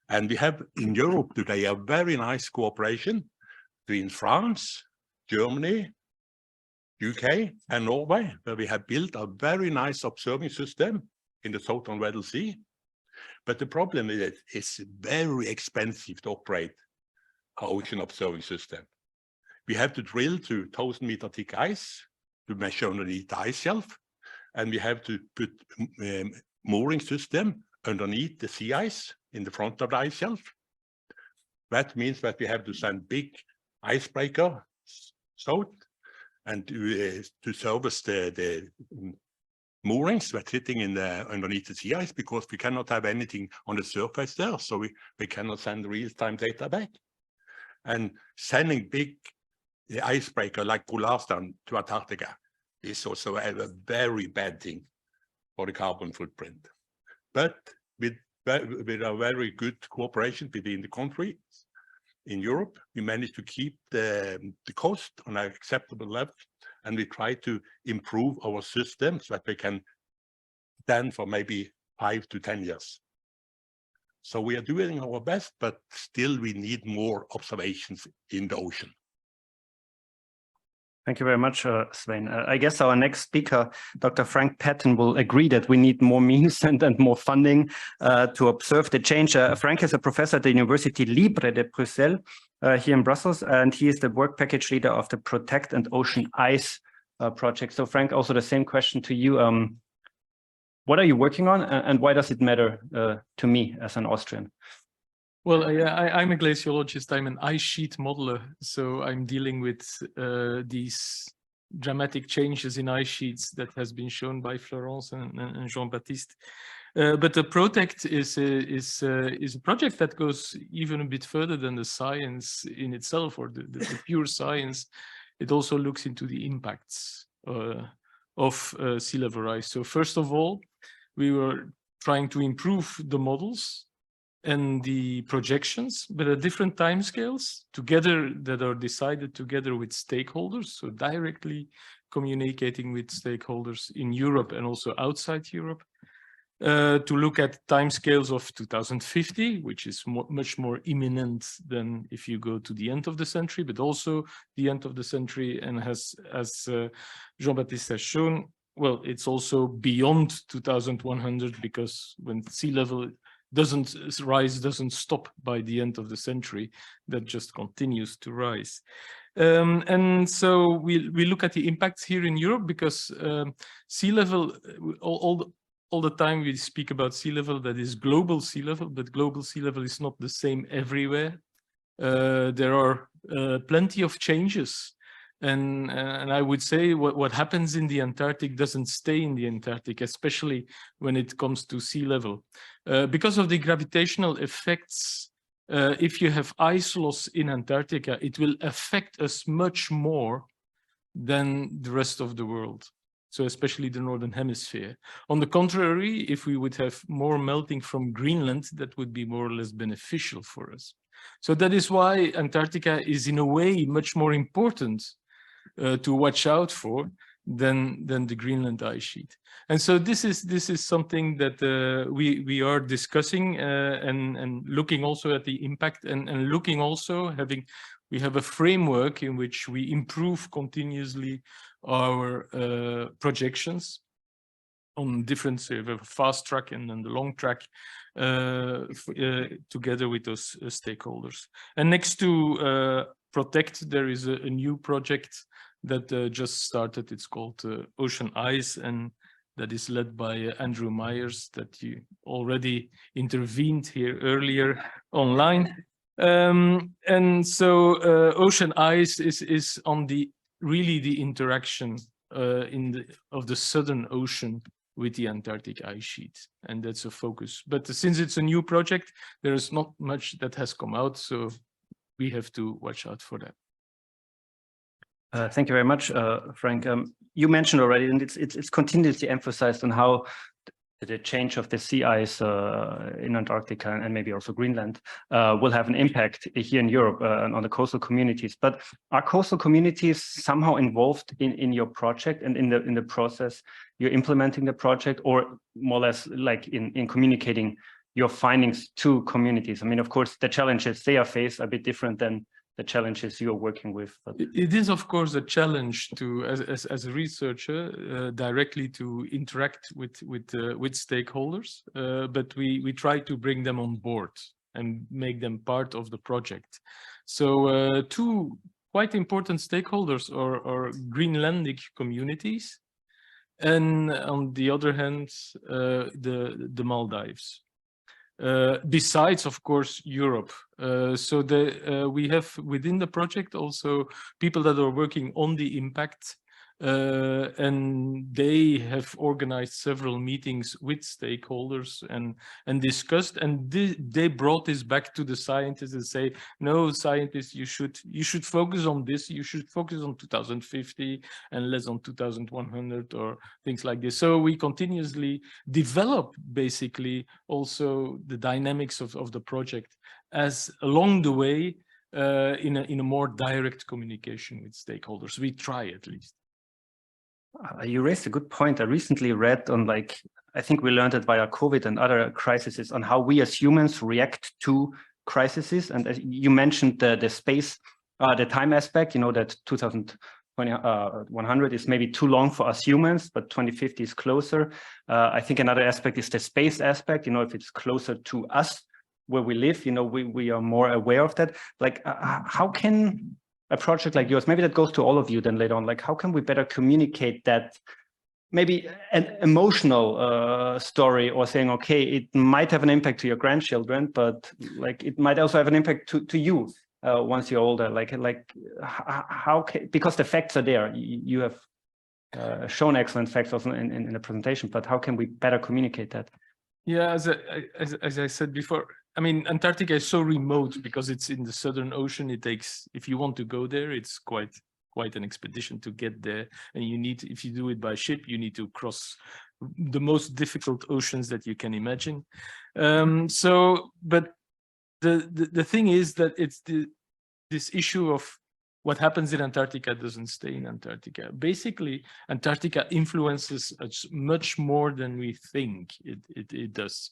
And we have in Europe today a very nice cooperation between France, Germany, UK, and Norway, where we have built a very nice observing system in the Southern Weddell Sea. But the problem is it's very expensive to operate our ocean observing system. We have to drill to 1,000-meter thick ice to measure underneath the ice shelf, and we have to put mooring system underneath the sea ice in the front of the ice shelf. That means that we have to send big icebreaker south and to service the moorings that sitting in the underneath the sea ice, because we cannot have anything on the surface there, so we cannot send real-time data back. And sending big icebreaker like Polarstern to Antarctica is also a very bad thing for the carbon footprint. But with a very good cooperation between the countries in Europe, we managed to keep the cost on an acceptable level, and we try to improve our system so that we can stand for maybe 5 to 10 years. So we are doing our best, but still we need more observations in the ocean. Thank you very much, Svein. I guess our next speaker, Dr. Frank Patton, will agree that we need more means and more funding to observe the change. Frank is a professor at the University Libre de Bruxelles here in Brussels, and he is the work package leader of the PROTECT and Ocean Ice project. So Frank, also the same question to you. What are you working on, and why does it matter to me as an Austrian? Well, I'm a glaciologist. I'm an ice sheet modeler, so I'm dealing with these dramatic changes in ice sheets that has been shown by Florence and Jean-Baptiste. But the PROTECT is a project that goes even a bit further than the science in itself, or the pure science. It also looks into the impacts of sea level rise. So first of all, we were trying to improve the models and the projections, but at different timescales together, that are decided together with stakeholders, so directly communicating with stakeholders in Europe and also outside Europe, to look at timescales of 2050, which is much more imminent than if you go to the end of the century, but also the end of the century, and as Jean-Baptiste has shown, well, it's also beyond 2100, because when sea level doesn't stop by the end of the century, that just continues to rise. And so we look at the impacts here in Europe, because sea level, all the time we speak about sea level, that is global sea level, but global sea level is not the same everywhere. There are plenty of changes. And I would say what happens in the Antarctic doesn't stay in the Antarctic, especially when it comes to sea level. Because of the gravitational effects, if you have ice loss in Antarctica, it will affect us much more than the rest of the world. So especially the Northern Hemisphere. On the contrary, if we would have more melting from Greenland, that would be more or less beneficial for us. So that is why Antarctica is in a way much more important to watch out for than the Greenland ice sheet. And so this is something that we are discussing and looking also at the impact, and looking also we have a framework in which we improve continuously our projections on different fast track and then the long track together with those stakeholders. And next to PROTECT, there is a new project that just started. It's called Ocean Eyes, and that is led by Andrew Myers, that you already intervened here earlier online. And so Ocean Eyes is on the interaction of the Southern Ocean with the Antarctic ice sheet, and that's a focus. But since it's a new project, there is not much that has come out, so we have to watch out for that. Thank you very much, Frank. You mentioned already, and it's continuously emphasized on how the change of the sea ice in Antarctica and maybe also Greenland will have an impact here in Europe on the coastal communities. But are coastal communities somehow involved in your project and in the process you're implementing the project, or more or less like in communicating your findings to communities? I mean, of course, the challenges they are faced are a bit different than the challenges you're working with. But it is, of course, a challenge to, as a researcher, directly to interact with stakeholders, but we try to bring them on board and make them part of the project. So two quite important stakeholders are Greenlandic communities, and on the other hand, the Maldives. Besides, of course, Europe. So we have within the project also people that are working on the impact, and they have organized several meetings with stakeholders and discussed, and they brought this back to the scientists and say, no, scientists, you should focus on this, you should focus on 2050 and less on 2100 or things like this. So we continuously develop basically also the dynamics of the project as along the way in a more direct communication with stakeholders. We try at least. You raised a good point. I recently read on, like, I think we learned it via COVID and other crises, on how we as humans react to crises. And as you mentioned the space, the time aspect, you know, that 2100 is maybe too long for us humans, but 2050 is closer. I think another aspect is the space aspect, you know, if it's closer to us where we live, you know, we are more aware of that. Like, how can a project like yours, maybe that goes to all of you then later on, like how can we better communicate that, maybe an emotional story, or saying, okay, it might have an impact to your grandchildren, but like it might also have an impact to you once you're older. Like how can, because the facts are there, you have shown excellent facts also in the presentation, but how can we better communicate that? Yeah, as I said before, I mean, Antarctica is so remote because it's in the Southern Ocean. It takes, if you want to go there, it's quite an expedition to get there. And you need, if you do it by ship, you need to cross the most difficult oceans that you can imagine. But the thing is that it's this issue of what happens in Antarctica doesn't stay in Antarctica. Basically, Antarctica influences us much more than we think it does.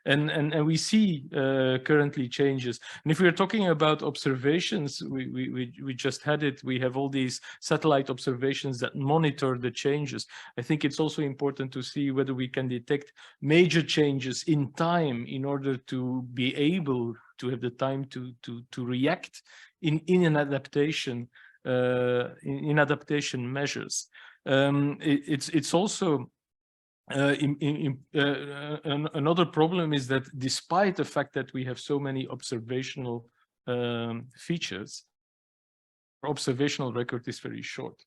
And we see currently changes. And if we're talking about observations, we just had it. We have all these satellite observations that monitor the changes. I think it's also important to see whether we can detect major changes in time in order to be able to have the time to react in an adaptation, in adaptation measures. It's also another problem is that despite the fact that we have so many observational features, our observational record is very short.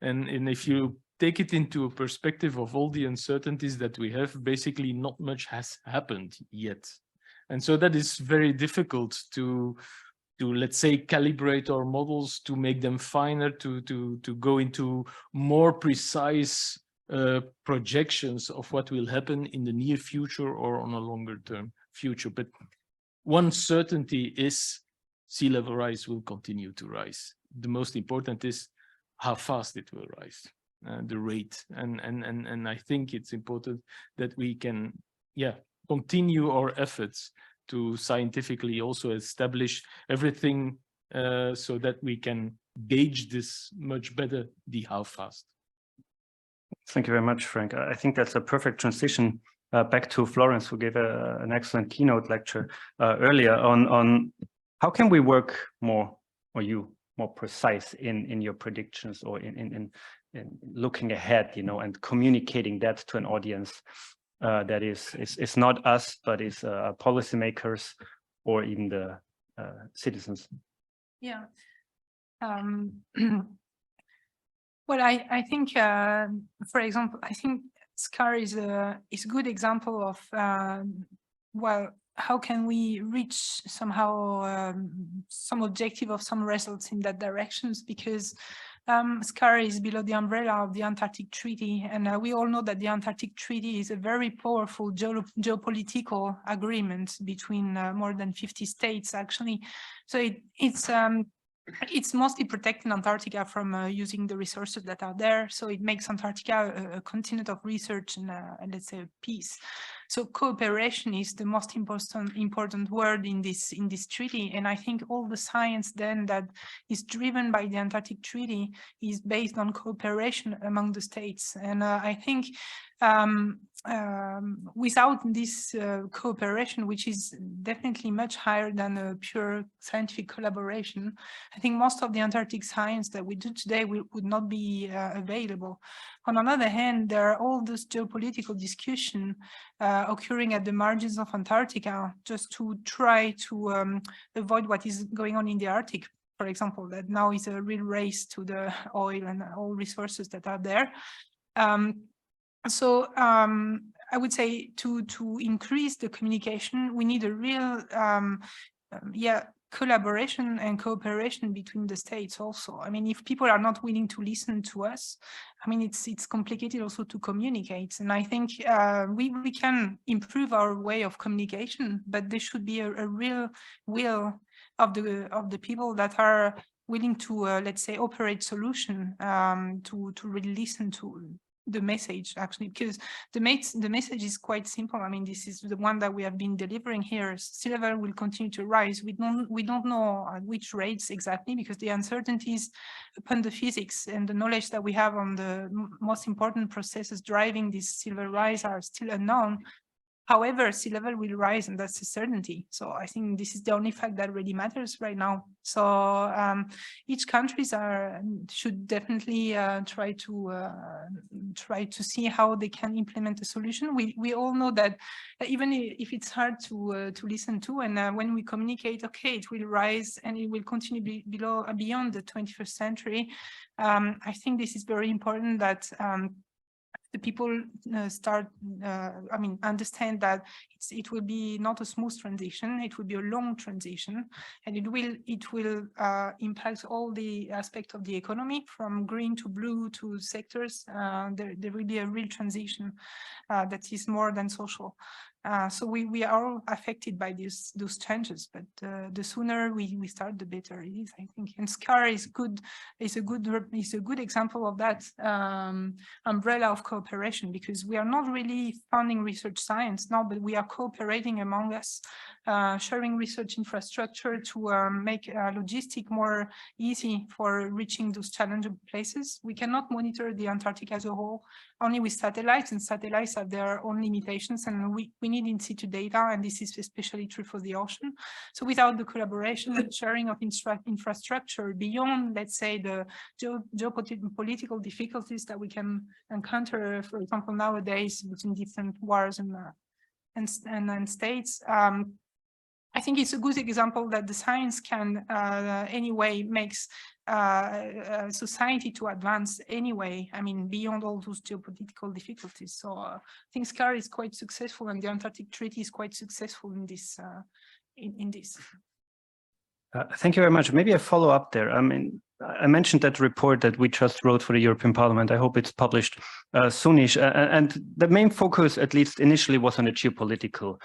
And if you take it into a perspective of all the uncertainties that we have, basically not much has happened yet. And so that is very difficult to let's say, calibrate our models, to make them finer, to go into more precise projections of what will happen in the near future or on a longer term future. But one certainty is sea level rise will continue to rise. The most important is how fast it will rise, the rate. And I think it's important that we can, continue our efforts to scientifically also establish everything so that we can gauge this much better, the how fast. Thank you very much, Frank. I think that's a perfect transition back to Florence, who gave an excellent keynote lecture earlier on how can we work more, or you more precise in your predictions, or in looking ahead, you know, and communicating that to an audience that is not us, but is policymakers or even the citizens. Yeah. Well, I think, for example, I think SCAR is a good example of, well, how can we reach somehow some objective of some results in that directions, because SCAR is below the umbrella of the Antarctic Treaty, and we all know that the Antarctic Treaty is a very powerful geopolitical agreement between more than 50 states, actually. So it's mostly protecting Antarctica from using the resources that are there. So it makes Antarctica a continent of research and let's say peace. So cooperation is the most important word in this treaty. And I think all the science then that is driven by the Antarctic Treaty is based on cooperation among the states. And I think without this cooperation, which is definitely much higher than a pure scientific collaboration, I think most of the Antarctic science that we do today would not be available. On the other hand, there are all this geopolitical discussion occurring at the margins of Antarctica, just to try to avoid what is going on in the Arctic, for example, that now is a real race to the oil and all resources that are there. So I would say to increase the communication, we need a real collaboration and cooperation between the states also. I mean, if people are not willing to listen to us, I mean, it's complicated also to communicate. And I think we can improve our way of communication, but there should be a real will of the people that are willing to, let's say, operate solution to really listen to the message, actually, because the message is quite simple. I mean, this is the one that we have been delivering here. Sea level will continue to rise. We don't know at which rates exactly, because the uncertainties upon the physics and the knowledge that we have on the most important processes driving this sea level rise are still unknown. However, sea level will rise, and that's a certainty. So I think this is the only fact that really matters right now. So each countries should definitely try to see how they can implement a solution. We all know that even if it's hard to listen to, and when we communicate, okay, it will rise and it will continue beyond the 21st century. I think this is very important that the people understand that it will be not a smooth transition, it will be a long transition, and it will impact all the aspects of the economy, from green to blue to sectors. There will be a real transition that is more than social. So we are all affected by those changes, but the sooner we start, the better it is, I think. And SCAR is a good example of that umbrella of cooperation, because we are not really funding research science now, but we are cooperating among us, sharing research infrastructure to make logistic more easy for reaching those challenging places. We cannot monitor the Antarctic as a whole only with satellites, and satellites have their own limitations, and we need in situ data, and this is especially true for the ocean. So without the collaboration and sharing of infrastructure beyond, let's say, the geopolitical difficulties that we can encounter, for example, nowadays between different wars and states, I think it's a good example that the science can anyway makes society to advance anyway. I mean, beyond all those geopolitical difficulties. So I think SCAR is quite successful, and the Antarctic Treaty is quite successful in this. Thank you very much. Maybe a follow up there. I mean, I mentioned that report that we just wrote for the European Parliament. I hope it's published soonish. And the main focus, at least initially, was on the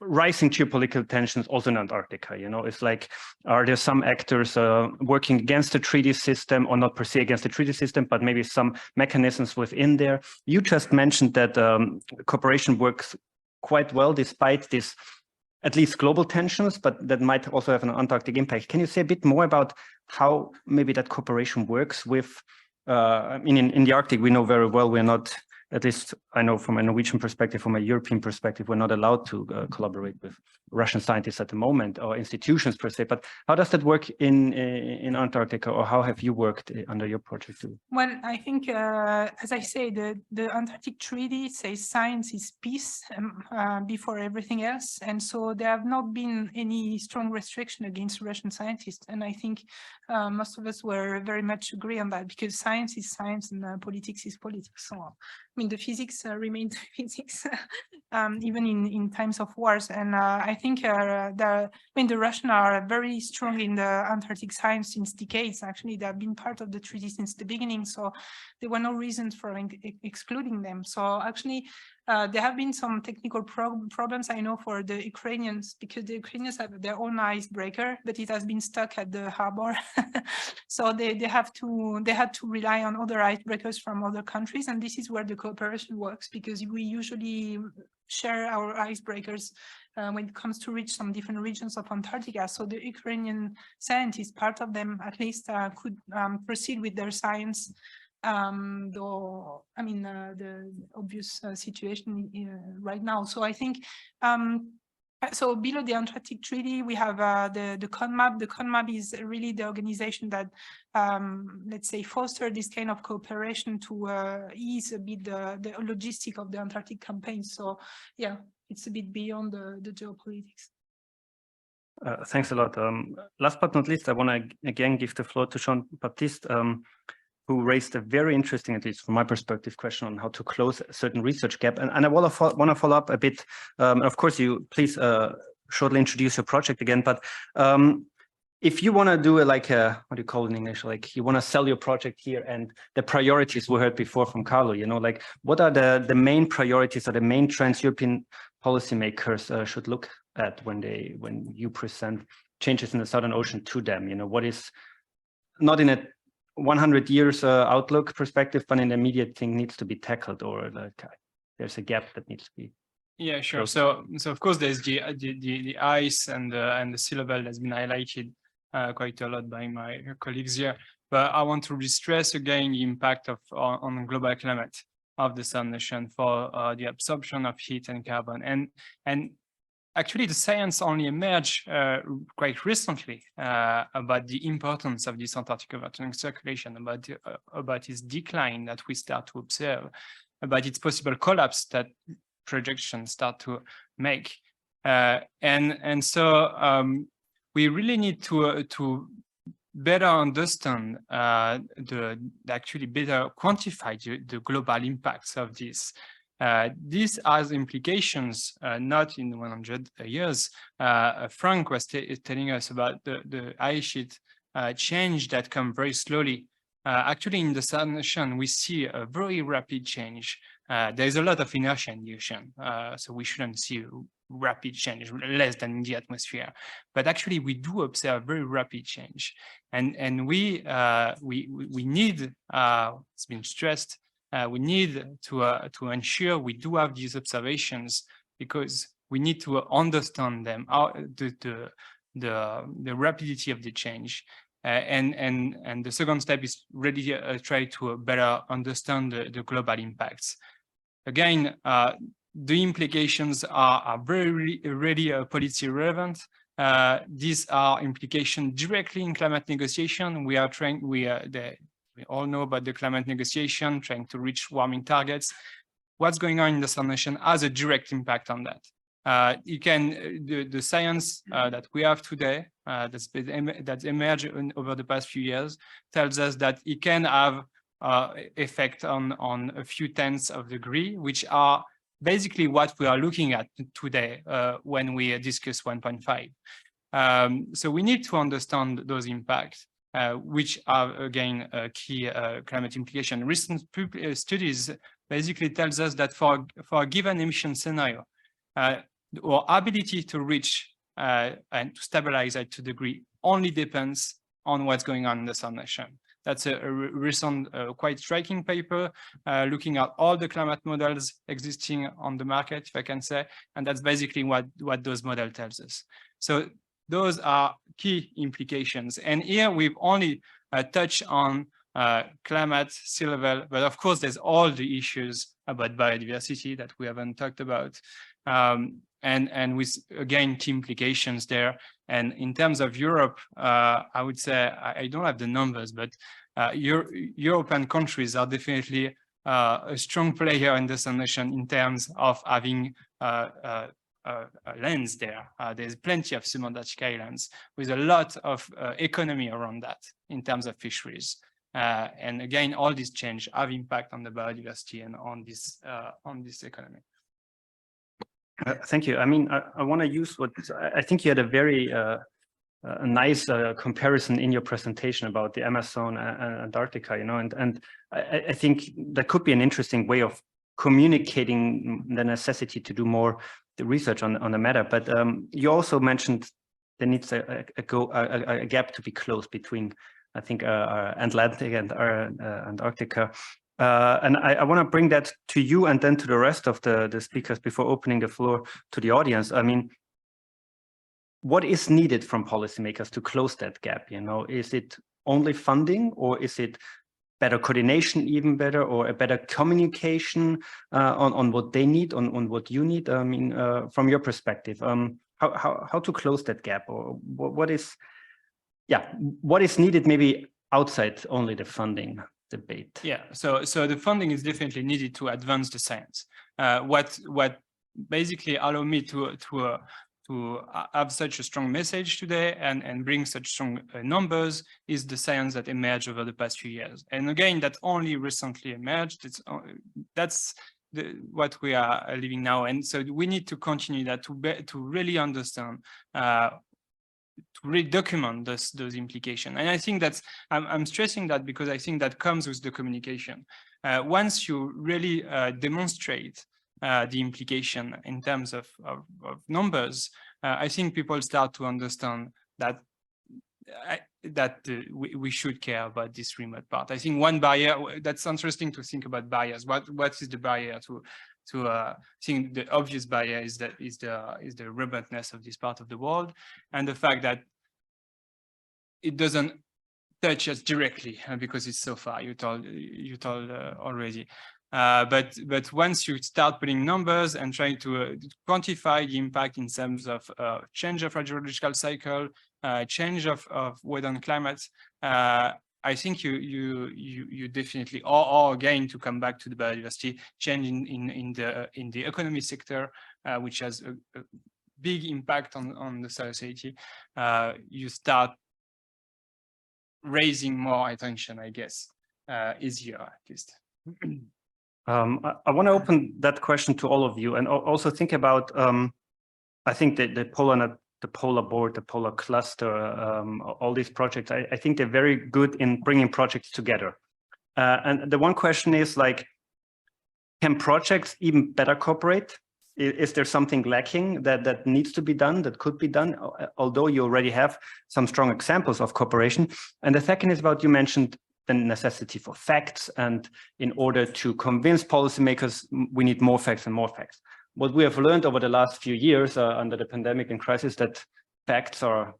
rising geopolitical tensions also in Antarctica. You know, it's like, are there some actors working against the treaty system, or not per se against the treaty system, but maybe some mechanisms within there? You just mentioned that cooperation works quite well despite this, at least global tensions, but that might also have an Antarctic impact. Can you say a bit more about how maybe that cooperation works with I mean, in the Arctic, we know very well we're not, at least I know from a Norwegian perspective, from a European perspective, we're not allowed to collaborate with Russian scientists at the moment, or institutions per se. But how does that work in Antarctica, or how have you worked under your project too? Well, I think, as I say, the Antarctic Treaty says science is peace before everything else. And so there have not been any strong restriction against Russian scientists. And I think most of us were very much agree on that, because science is science and politics is politics. So, I mean, the physics remains physics, even in times of wars. And I think the Russians are very strong in the Antarctic science since decades. Actually, they have been part of the treaty since the beginning, so there were no reasons for excluding them. So actually, there have been some technical problems, I know, for the Ukrainians, because the Ukrainians have their own icebreaker, but it has been stuck at the harbor. So they had to rely on other icebreakers from other countries, and this is where the cooperation works, because we usually share our icebreakers when it comes to reach some different regions of Antarctica. So the Ukrainian scientists, part of them at least, could proceed with their science, though, I mean, the obvious situation right now. So I think, so below the Antarctic Treaty, we have the CONMAP. The CONMAP is really the organization that, let's say, foster this kind of cooperation to ease a bit the logistic of the Antarctic campaign. So yeah, it's a bit beyond the geopolitics. Thanks a lot. Last but not least, I want to again give the floor to Jean-Baptiste, who raised a very interesting, at least from my perspective, question on how to close a certain research gap. And I want to follow up a bit. Of course, you please shortly introduce your project again. But if you want to do like a, what do you call it in English? Like you want to sell your project here, and the priorities we heard before from Carlo, you know, like what are the main priorities or the main trends European policymakers should look at when you present changes in the Southern Ocean to them? You know, what is not in a 100 years outlook perspective, but an immediate thing needs to be tackled, or like there's a gap that needs to be. Yeah, sure. So of course there's the ice and the sea level that's been highlighted quite a lot by my colleagues here. But I want to re-stress again the impact on global climate of the Southern Ocean for the absorption of heat and carbon. And actually, the science only emerged quite recently about the importance of this Antarctic overturning circulation, about its decline that we start to observe, about its possible collapse that projections start to make. And so we really need to better understand, actually better quantify the global impacts of this. This has implications not in 100 years. Frank was telling us about the ice sheet change that come very slowly. Actually, in the Southern Ocean, we see a very rapid change. There's a lot of inertia in the ocean, so we shouldn't see rapid change, less than in the atmosphere. But actually, we do observe very rapid change, and we need. It's been stressed. We need to ensure we do have these observations, because we need to understand them, the rapidity of the change, and the second step is really try to better understand the global impacts. Again, the implications are very really policy relevant. These are implications directly in climate negotiation. We all know about the climate negotiation, trying to reach warming targets. What's going on in the Southern Ocean has a direct impact on that. The science that we have today, that's emerged over the past few years, tells us that it can have effect on a few tenths of degree, which are basically what we are looking at today when we discuss 1.5. So we need to understand those impacts. Which are, again, a key climate implication. Recent studies basically tells us that for a given emission scenario, our ability to reach and to stabilize at 2 degrees only depends on what's going on in the Southern Ocean. That's a recent, quite striking paper looking at all the climate models existing on the market, if I can say, and that's basically what those models tells us. So those are key implications. And here we've only touched on climate, sea level, but of course there's all the issues about biodiversity that we haven't talked about, and with again key implications there. And in terms of Europe, I would say I don't have the numbers, but European countries are definitely a strong player in this nation in terms of having lands there. There's plenty of sub-Antarctic islands with a lot of economy around that in terms of fisheries. And again, all these change have impact on the biodiversity and on this economy. Thank you. I mean, I want to use what I think you had a very a nice comparison in your presentation about the Amazon and Antarctica, you know, and I think that could be an interesting way of communicating the necessity to do more the research on the matter. But you also mentioned there needs a gap to be closed between, I think, Atlantic and Antarctica. And I want to bring that to you and then to the rest of the speakers before opening the floor to the audience. I mean, what is needed from policymakers to close that gap? You know, is it only funding, or is it better coordination, even better, or a better communication on what they need, on what you need? I mean, from your perspective, how to close that gap, or what is needed maybe outside only the funding debate? Yeah, so the funding is definitely needed to advance the science. What basically allow me to have such a strong message today and bring such strong numbers is the science that emerged over the past few years. And again, that only recently emerged. That's what we are living now. And so we need to continue that to really understand, to really document those implications. And I think that's, I'm stressing that because I think that comes with the communication. Once you really demonstrate the implication in terms of numbers, I think people start to understand that we should care about this remote part. I think one barrier, that's interesting to think about barriers. What is the barrier to I think the obvious barrier is the remoteness of this part of the world, and the fact that it doesn't touch us directly because it's so far. You told already. But once you start putting numbers and trying to quantify the impact in terms of change of hydrological cycle, change of weather and climate, I think you definitely, or again, to come back to the biodiversity, change in the economy sector, which has a big impact on the society, you start raising more attention, I guess, easier at least. I want to open that question to all of you, and also think about, I think the PolarNet, the Polar Board, the Polar Cluster, all these projects, I think they're very good in bringing projects together. And the one question is, like, can projects even better cooperate? Is there something lacking that needs to be done, that could be done, although you already have some strong examples of cooperation? And the second is about, you mentioned the necessity for facts, and in order to convince policymakers, we need more facts and more facts. What we have learned over the last few years under the pandemic and crisis, that facts are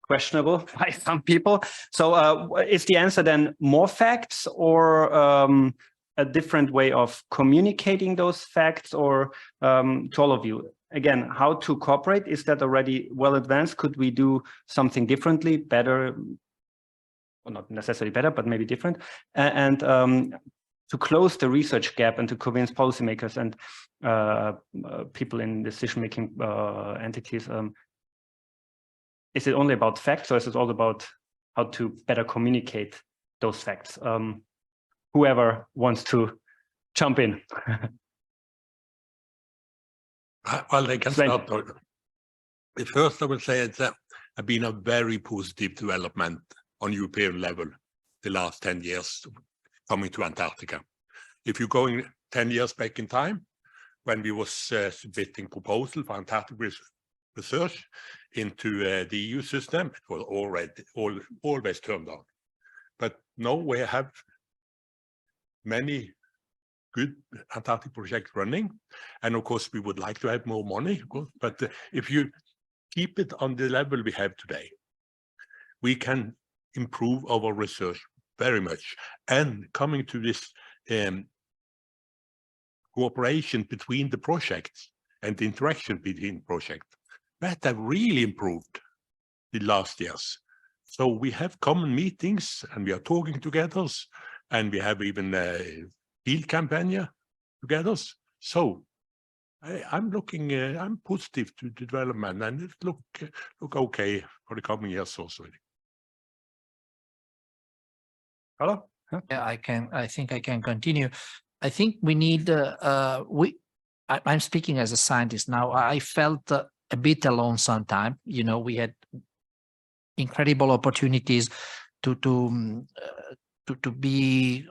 questionable by some people. So is the answer then more facts, or a different way of communicating those facts? Or to all of you, again, how to cooperate? Is that already well advanced? Could we do something differently, better? Well, not necessarily better, but maybe different, and to close the research gap and to convince policymakers and people in decision-making entities. Is it only about facts, or is it all about how to better communicate those facts? Whoever wants to jump in. Well, they can start. First, I would say it's been a very positive development on European level the last 10 years coming to Antarctica. If you're going 10 years back in time, when we was submitting proposal for Antarctic research into the EU system, it was always turned down. But now we have many good Antarctic projects running. And of course, we would like to have more money, but if you keep it on the level we have today, we can improve our research very much. And coming to this cooperation between the projects and the interaction between projects, that have really improved the last years. So we have common meetings and we are talking together, and we have even a field campaign together. So I'm looking, I'm positive to development, and it look okay for the coming years also. Hello? Yeah, I think I can continue. I think we need, I'm speaking as a scientist now. I felt a bit alone sometimes. You know, we had incredible opportunities to be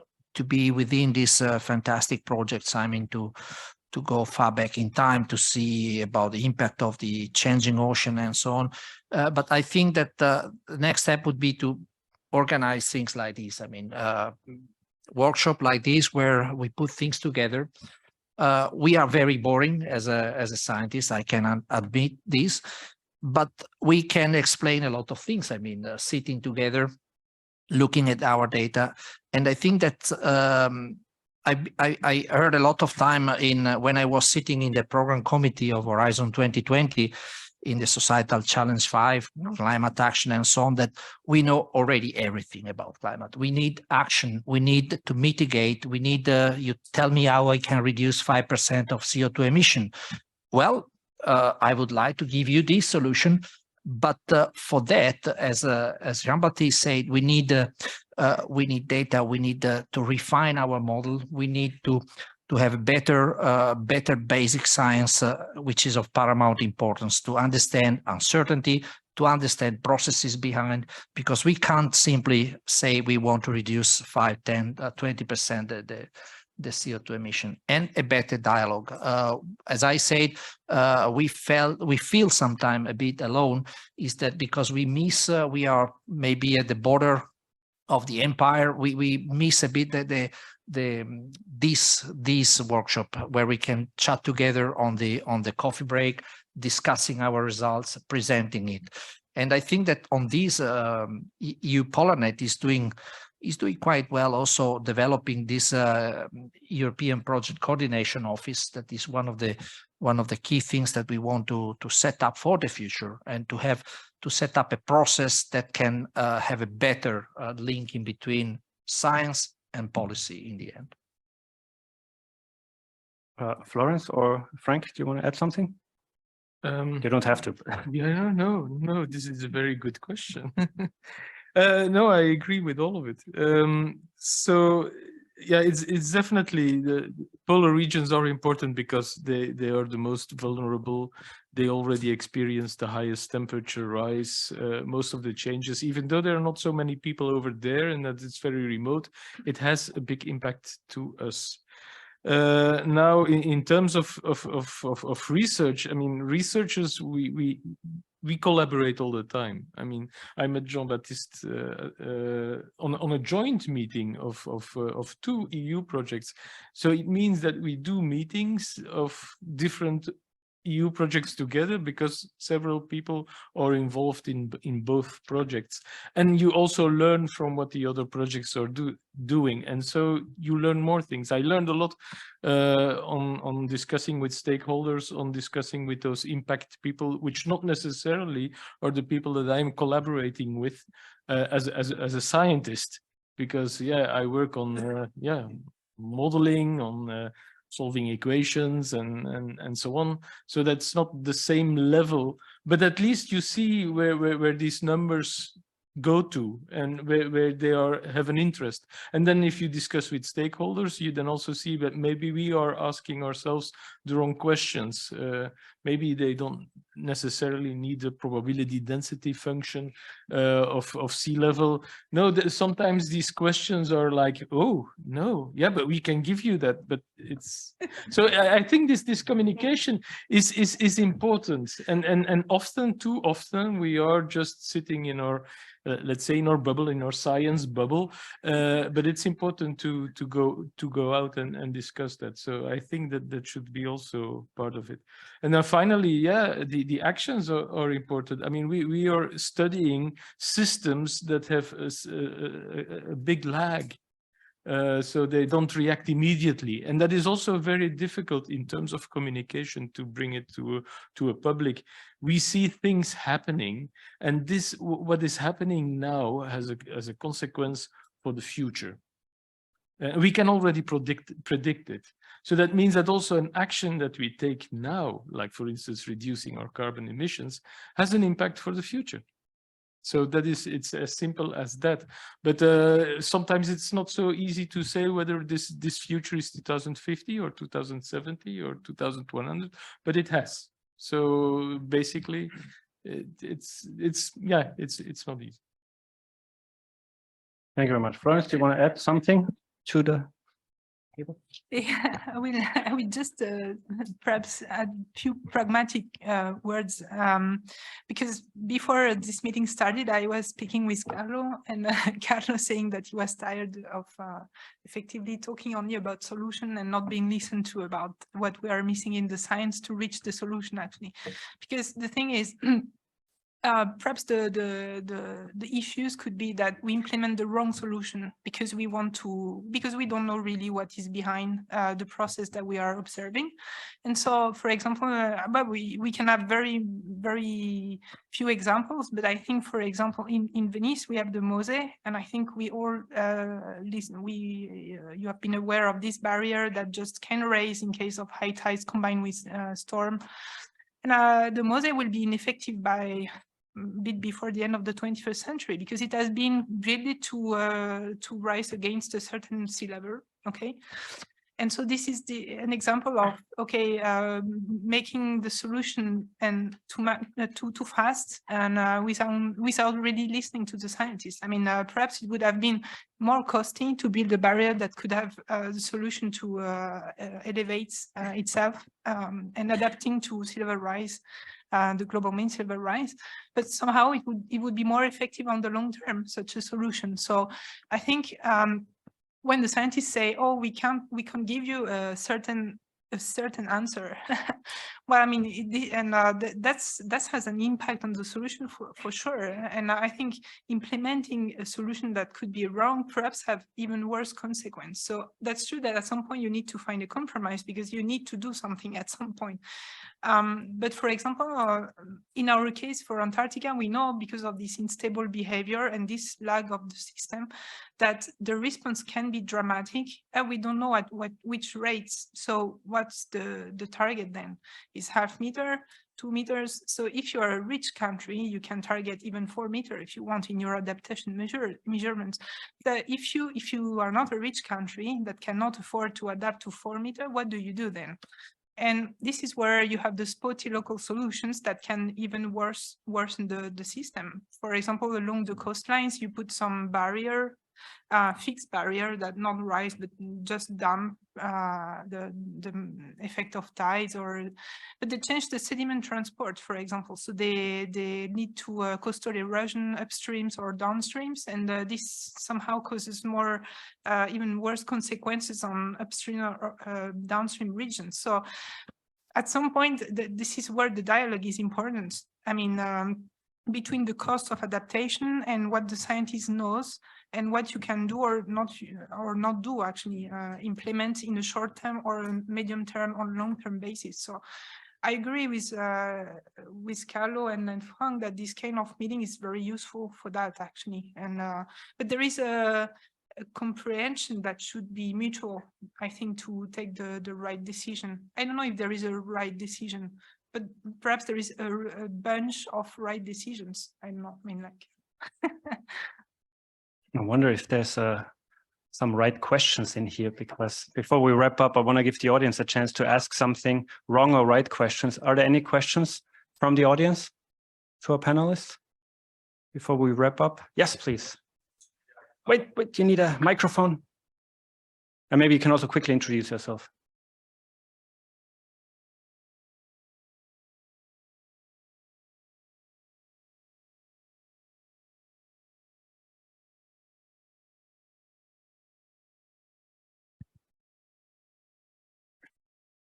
within these fantastic projects. I mean, to go far back in time to see about the impact of the changing ocean and so on. But I think that the next step would be to organize things like this. I mean, workshop like this where we put things together. We are very boring as a scientist. I can admit this. But we can explain a lot of things. I mean, sitting together, looking at our data. And I think that I heard a lot of time when I was sitting in the program committee of Horizon 2020 in the Societal Challenge 5, climate action and so on, that we know already everything about climate. We need action. We need to mitigate. We need, you tell me how I can reduce 5% of CO2 emission. Well, I would like to give you this solution, but for that, as Jean-Baptiste said, we need data. We need to refine our model. We need to have better basic science, which is of paramount importance to understand uncertainty, to understand processes behind, because we can't simply say we want to reduce 5, 10, 20% the CO2 emission, and a better dialogue. As I said, we feel sometimes a bit alone. Is that because we miss? We are maybe at the border of the empire. We miss a bit this workshop where we can chat together on the coffee break, discussing our results, presenting it. And I think that on this, EU-PolarNet is doing quite well, also developing this European Project Coordination Office. That is one of the key things that we want to set up for the future, and to set up a process that can have a better link in between science and policy in the end. Florence or Frank, do you want to add something? You don't have to. Yeah, no, this is a very good question. No, I agree with all of it. So yeah, it's definitely the polar regions are important because they are the most vulnerable. They already experienced the highest temperature rise, most of the changes, even though there are not so many people over there and that it's very remote, it has a big impact to us. Now, in terms of research, I mean, researchers, we collaborate all the time. I mean, I met Jean-Baptiste on a joint meeting of 2 EU projects. So it means that we do meetings of different EU projects together because several people are involved in both projects, and you also learn from what the other projects are doing, and so you learn more things. I learned a lot on discussing with stakeholders, on discussing with those impact people, which not necessarily are the people that I'm collaborating with as a scientist, because yeah, I work on modeling, on solving equations and so on. So that's not the same level, but at least you see where these numbers go to and where they have an interest. And then if you discuss with stakeholders, you then also see that maybe we are asking ourselves the wrong questions. Maybe they don't necessarily need a probability density function of sea level. No, sometimes these questions are like, oh, no, yeah, but we can give you that. But it's so I think this communication is important. And often, too often, we are just sitting in our let's say in our bubble, in our science bubble, but it's important to go out and discuss that. So I think that should be also part of it. And then finally, yeah, the the actions are important. I mean, we are studying systems that have a big lag. So they don't react immediately, and that is also very difficult in terms of communication to bring it to a public. We see things happening, and what is happening now has a consequence for the future. We can already predict it. So that means that also an action that we take now, like for instance reducing our carbon emissions, has an impact for the future. So it's as simple as that. But sometimes it's not so easy to say whether this future is 2050 or 2070 or 2100, but it has. So basically, it's not easy. Thank you very much. Florence, do you want to add something to the table? Yeah, I will just perhaps add a few pragmatic words, because before this meeting started, I was speaking with Carlo, and Carlo saying that he was tired of effectively talking only about solution and not being listened to about what we are missing in the science to reach the solution, actually. Because the thing is, perhaps the issues could be that we implement the wrong solution because we don't know really what is behind the process that we are observing. And so, for example, but we can have very, very few examples, but I think, for example, in Venice, we have the Mose, and I think we all you have been aware of this barrier that just can raise in case of high tides combined with storm. And the Mose will be ineffective by a bit before the end of the 21st century, because it has been built to rise against a certain sea level. Okay, and so this is an example of making the solution and too fast and without really listening to the scientists. I mean, perhaps it would have been more costly to build a barrier that could have the solution to elevate itself and adapting to sea level rise. The global mean sea level rise, but somehow it would be more effective on the long term, such a solution. So I think when the scientists say, "Oh, we can't give you a certain answer," well, I mean, that has an impact on the solution for sure. And I think implementing a solution that could be wrong perhaps have even worse consequence. So that's true that at some point you need to find a compromise because you need to do something at some point. But for example, in our case for Antarctica, we know because of this unstable behavior and this lag of the system that the response can be dramatic, and we don't know at which rates. So what's the target then? Is half meter, 2 meters? So if you are a rich country, you can target even 4 meters if you want in your adaptation measurements. But if you are not a rich country that cannot afford to adapt to 4 meters, what do you do then? And this is where you have the spotty local solutions that can even worsen the system. For example, along the coastlines, you put some barrier, fixed barrier that not rise, but just damp the effect of tides, but they change the sediment transport, for example. So they lead to coastal erosion upstreams or downstreams, and this somehow causes more, even worse consequences on upstream or downstream regions. So at some point, this is where the dialogue is important. I mean, between the cost of adaptation and what the scientist knows and what you can do or not do, actually implement in a short term or medium term or long term basis. So I agree with Carlo and Frank that this kind of meeting is very useful for that, actually. And but there is a comprehension that should be mutual, I think, to take the right decision. I don't know if there is a right decision, but perhaps there is a bunch of right decisions. I mean, like. I wonder if there's some right questions in here, because before we wrap up, I want to give the audience a chance to ask something wrong or right questions. Are there any questions from the audience to our panelists before we wrap up? Yes, please. Wait, you need a microphone? And maybe you can also quickly introduce yourself.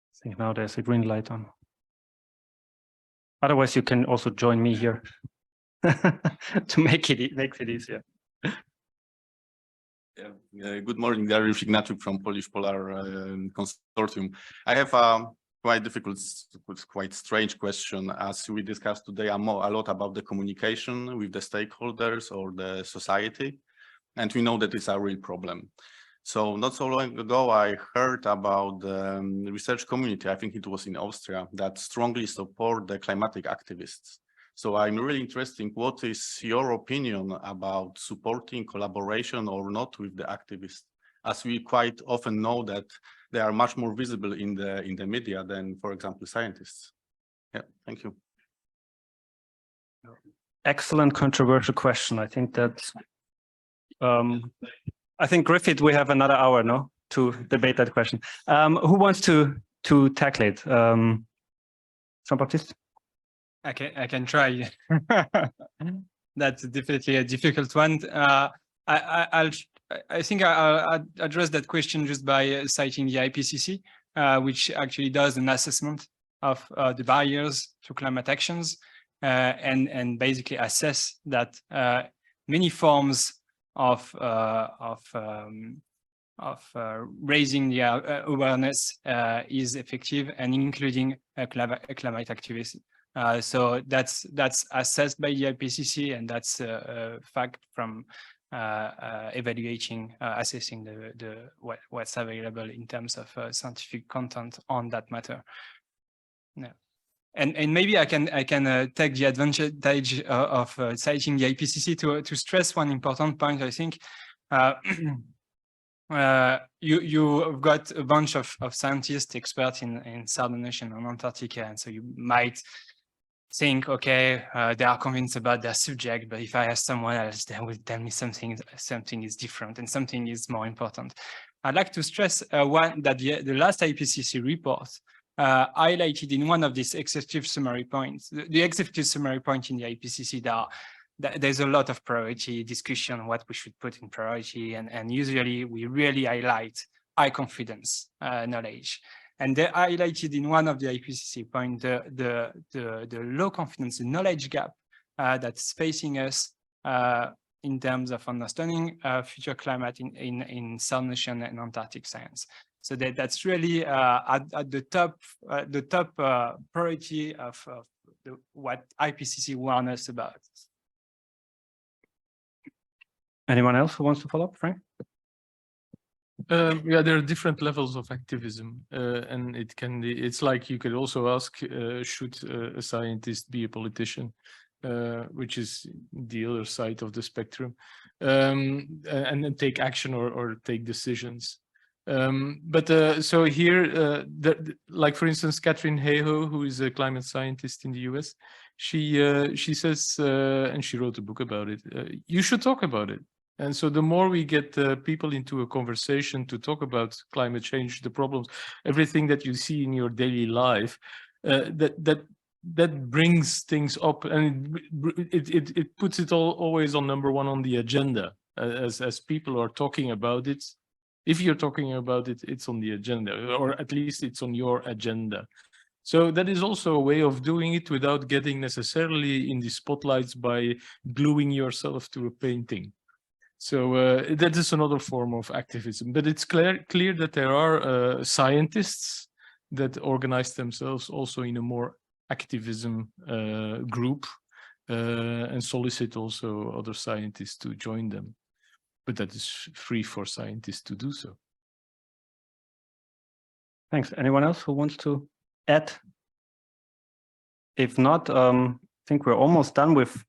I think now there's a green light on. Otherwise, you can also join me here to make it easier. Yeah. Good morning, Dariusz Ignaciuk from Polish Polar Consortium. I have a quite difficult, quite strange question. As we discussed today, a lot about the communication with the stakeholders or the society, and we know that it's a real problem. So not so long ago, I heard about the research community, I think it was in Austria, that strongly support the climatic activists. So I'm really interested, what is your opinion about supporting collaboration or not with the activists? As we quite often know that they are much more visible in the media than, for example, scientists. Yeah, thank you. Excellent controversial question. I think that's, I think Griffith, we have another hour, no, to debate that question. Who wants to tackle it? Jean-Baptiste? I can try. That's definitely a difficult one. I think I'll address that question just by citing the IPCC, which actually does an assessment of the barriers to climate actions and basically assess that many forms of raising the awareness is effective, and including climate activism. So that's assessed by the IPCC, and that's a fact from evaluating, assessing what's available in terms of scientific content on that matter. Yeah. And maybe I can take the advantage of citing the IPCC to stress one important point. I think you've got a bunch of scientists, experts in Southern Ocean and Antarctica, and so you might think, okay, they are convinced about their subject, but if I ask someone else, they will tell me something is different and something is more important. I'd like to stress that the last IPCC report highlighted in one of these executive summary points, the executive summary point in the IPCC, there's a lot of priority discussion on what we should put in priority, and usually we really highlight high confidence knowledge. And they highlighted in one of the IPCC points the low confidence knowledge gap that's facing us in terms of understanding future climate in Southern Ocean and Antarctic science. So that's really at the top priority of what IPCC warned us about. Anyone else who wants to follow up, Frank? Yeah, there are different levels of activism, and it's like you could also ask, should a scientist be a politician, which is the other side of the spectrum, and then take action or take decisions. So here, like for instance, Catherine Hayhoe, who is a climate scientist in the US, she says, and she wrote a book about it, you should talk about it. And so the more we get people into a conversation to talk about climate change, the problems, everything that you see in your daily life, that brings things up, and it puts it always on number one on the agenda. As people are talking about it, if you're talking about it, it's on the agenda, or at least it's on your agenda. So that is also a way of doing it without getting necessarily in the spotlights by gluing yourself to a painting. So that is another form of activism, but it's clear that there are scientists that organize themselves also in a more activism group and solicit also other scientists to join them. But that is free for scientists to do so. Thanks. Anyone else who wants to add? If not, I think we're almost done with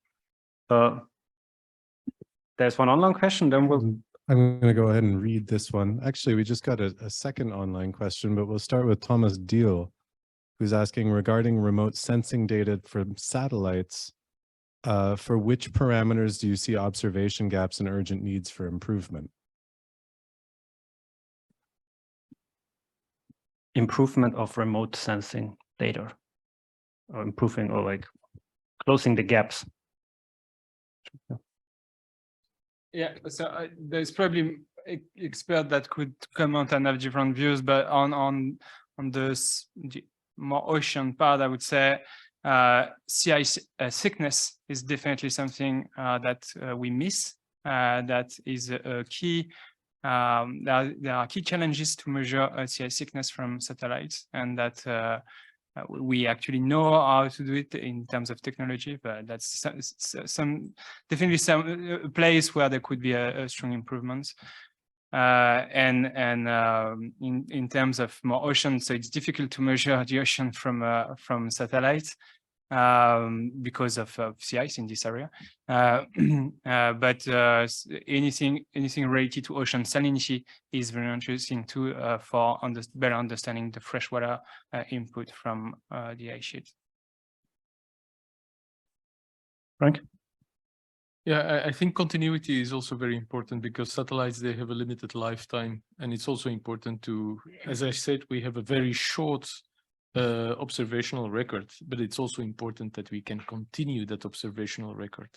there's one online question, then we'll... I'm going to go ahead and read this one. Actually, we just got a second online question, but we'll start with Thomas Deal, who's asking regarding remote sensing data from satellites, for which parameters do you see observation gaps and urgent needs for improvement? Improvement of remote sensing data, or improving, or like closing the gaps. Yeah, so there's probably experts that could comment and have different views, but on the more ocean part, I would say sea ice thickness is definitely something that we miss. That is a key. There are key challenges to measure sea ice thickness from satellites, and that we actually know how to do it in terms of technology, but that's definitely some place where there could be a strong improvement. In terms of more ocean, so it's difficult to measure the ocean from satellites because of sea ice in this area. But anything related to ocean salinity is very interesting too for better understanding the freshwater input from the ice sheet. Frank? Yeah, I think continuity is also very important because satellites, they have a limited lifetime. And it's also important to, as I said, we have a very short observational record, but it's also important that we can continue that observational record.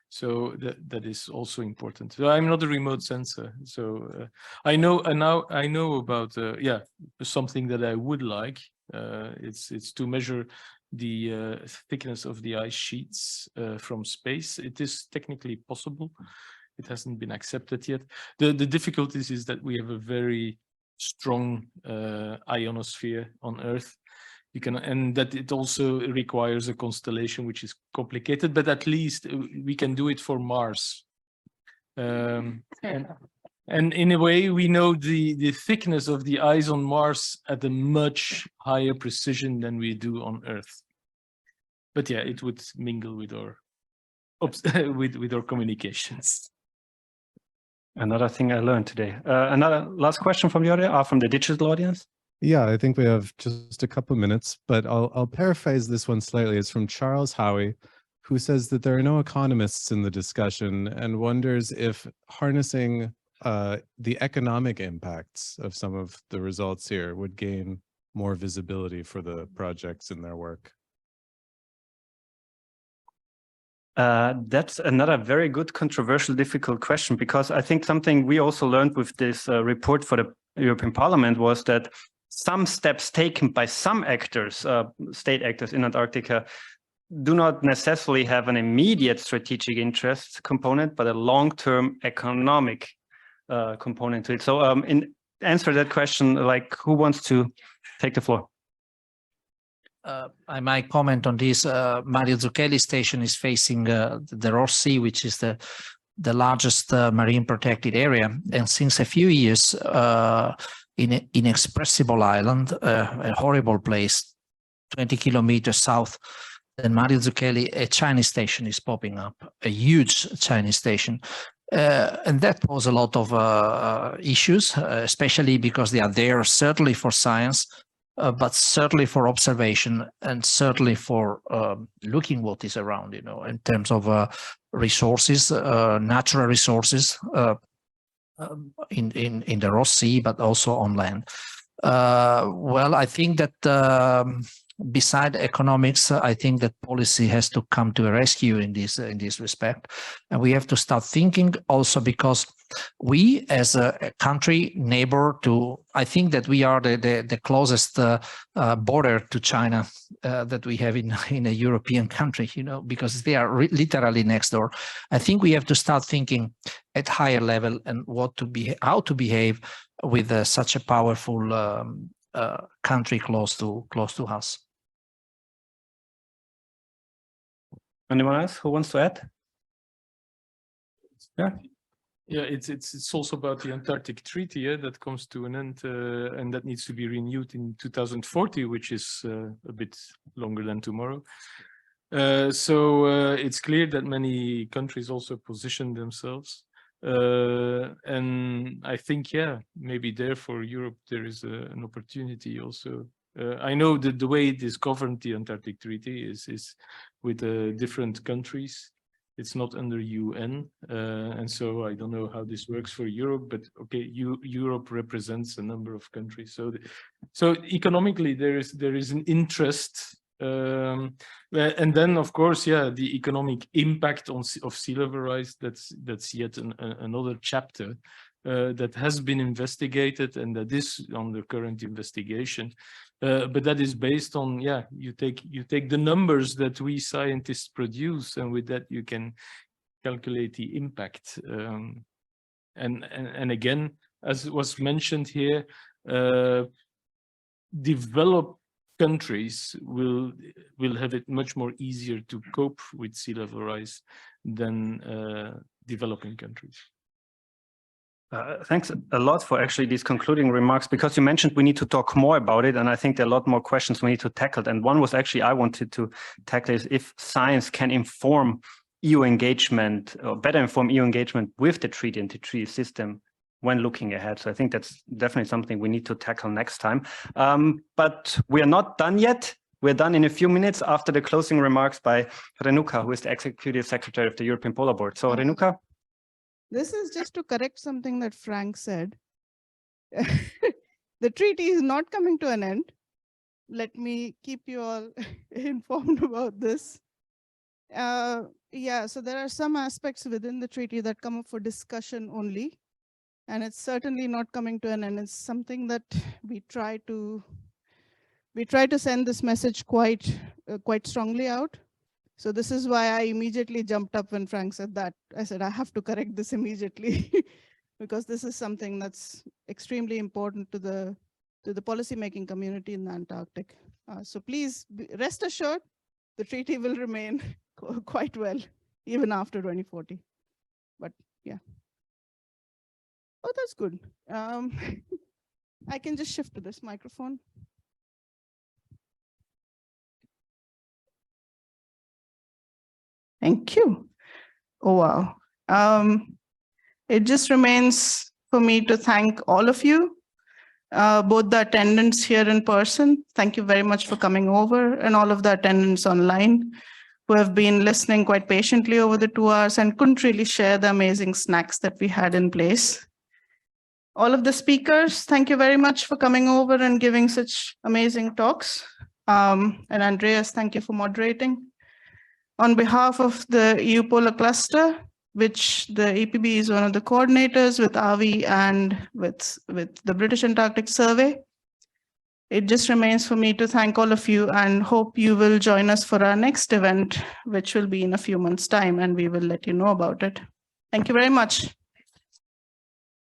So that is also important. So I'm not a remote sensor. So I know, and now I know about, yeah, something that I would like. It's to measure the thickness of the ice sheets from space. It is technically possible. It hasn't been accepted yet. The difficulties is that we have a very strong ionosphere on Earth. You can, and that it also requires a constellation, which is complicated, but at least we can do it for Mars. And in a way, we know the thickness of the ice on Mars at a much higher precision than we do on Earth. But yeah, it would mingle with our with our communications. Another thing I learned today. Another last question from the audience, from the digital audience. Yeah, I think we have just a couple minutes, but I'll paraphrase this one slightly. It's from Charles Howie, who says that there are no economists in the discussion and wonders if harnessing the economic impacts of some of the results here would gain more visibility for the projects in their work. That's another very good, controversial, difficult question, because I think something we also learned with this report for the European Parliament was that some steps taken by some actors, state actors in Antarctica, do not necessarily have an immediate strategic interest component, but a long-term economic component to it. So in answer to that question, like, who wants to take the floor? I might comment on this. Mario Zucchelli Station is facing the Ross Sea, which is the largest marine protected area. And since a few years, in Inexpressible Island, a horrible place, 20 kilometers south, then Mario Zucchelli, a Chinese station is popping up, a huge Chinese station. And that poses a lot of issues, especially because they are there certainly for science, but certainly for observation and certainly for looking what is around, you know, in terms of resources, natural resources in the Ross Sea, but also on land. Well, I think that beside economics, I think that policy has to come to a rescue in this respect, and we have to start thinking also because we, as a country neighbor to, I think that we are the closest border to China that we have in a European country, you know, because they are literally next door. I think we have to start thinking at higher level and how to behave with such a powerful country close to us. Anyone else who wants to add? Yeah. Yeah, it's also about the Antarctic Treaty that comes to an end and that needs to be renewed in 2040, which is a bit longer than tomorrow. So it's clear that many countries also position themselves. And I think, yeah, maybe there for Europe, there is an opportunity also. I know that the way it is governed, the Antarctic Treaty, is with different countries. It's not under UN, and so I don't know how this works for Europe. But okay, Europe represents a number of countries. So economically, there is an interest, and then of course, yeah, the economic impact of sea level rise. That's yet another chapter. that has been investigated and that is under current investigation. But that is based on, yeah, you take the numbers that we scientists produce, and with that you can calculate the impact. And again, as was mentioned here, developed countries will have it much more easier to cope with sea level rise than developing countries. Thanks a lot for actually these concluding remarks, because you mentioned we need to talk more about it, and I think there are a lot more questions we need to tackle. And one was actually I wanted to tackle is if science can inform EU engagement, or better inform EU engagement with the treaty and the treaty system when looking ahead. So I think that's definitely something we need to tackle next time. But we are not done yet. We're done in a few minutes after the closing remarks by Renuka, who is the Executive Secretary of the European Polar Board. So Renuka. This is just to correct something that Frank said. The treaty is not coming to an end. Let me keep you all informed about this. Yeah, so there are some aspects within the treaty that come up for discussion only, and it's certainly not coming to an end. It's something that we try to send this message quite strongly out. So this is why I immediately jumped up when Frank said that. I said, I have to correct this immediately because this is something that's extremely important to the policymaking community in the Antarctic. So please rest assured, the treaty will remain quite well, even after 2040. But yeah. Oh, that's good. I can just shift to this microphone. Thank you. Oh, wow. It just remains for me to thank all of you, both the attendants here in person. Thank you very much for coming over, and all of the attendants online who have been listening quite patiently over the 2 hours and couldn't really share the amazing snacks that we had in place. All of the speakers, thank you very much for coming over and giving such amazing talks. And Andreas, thank you for moderating. On behalf of the EU Polar Cluster, which the EPB is one of the coordinators with AVI and with the British Antarctic Survey, it just remains for me to thank all of you and hope you will join us for our next event, which will be in a few months' time, and we will let you know about it. Thank you very much.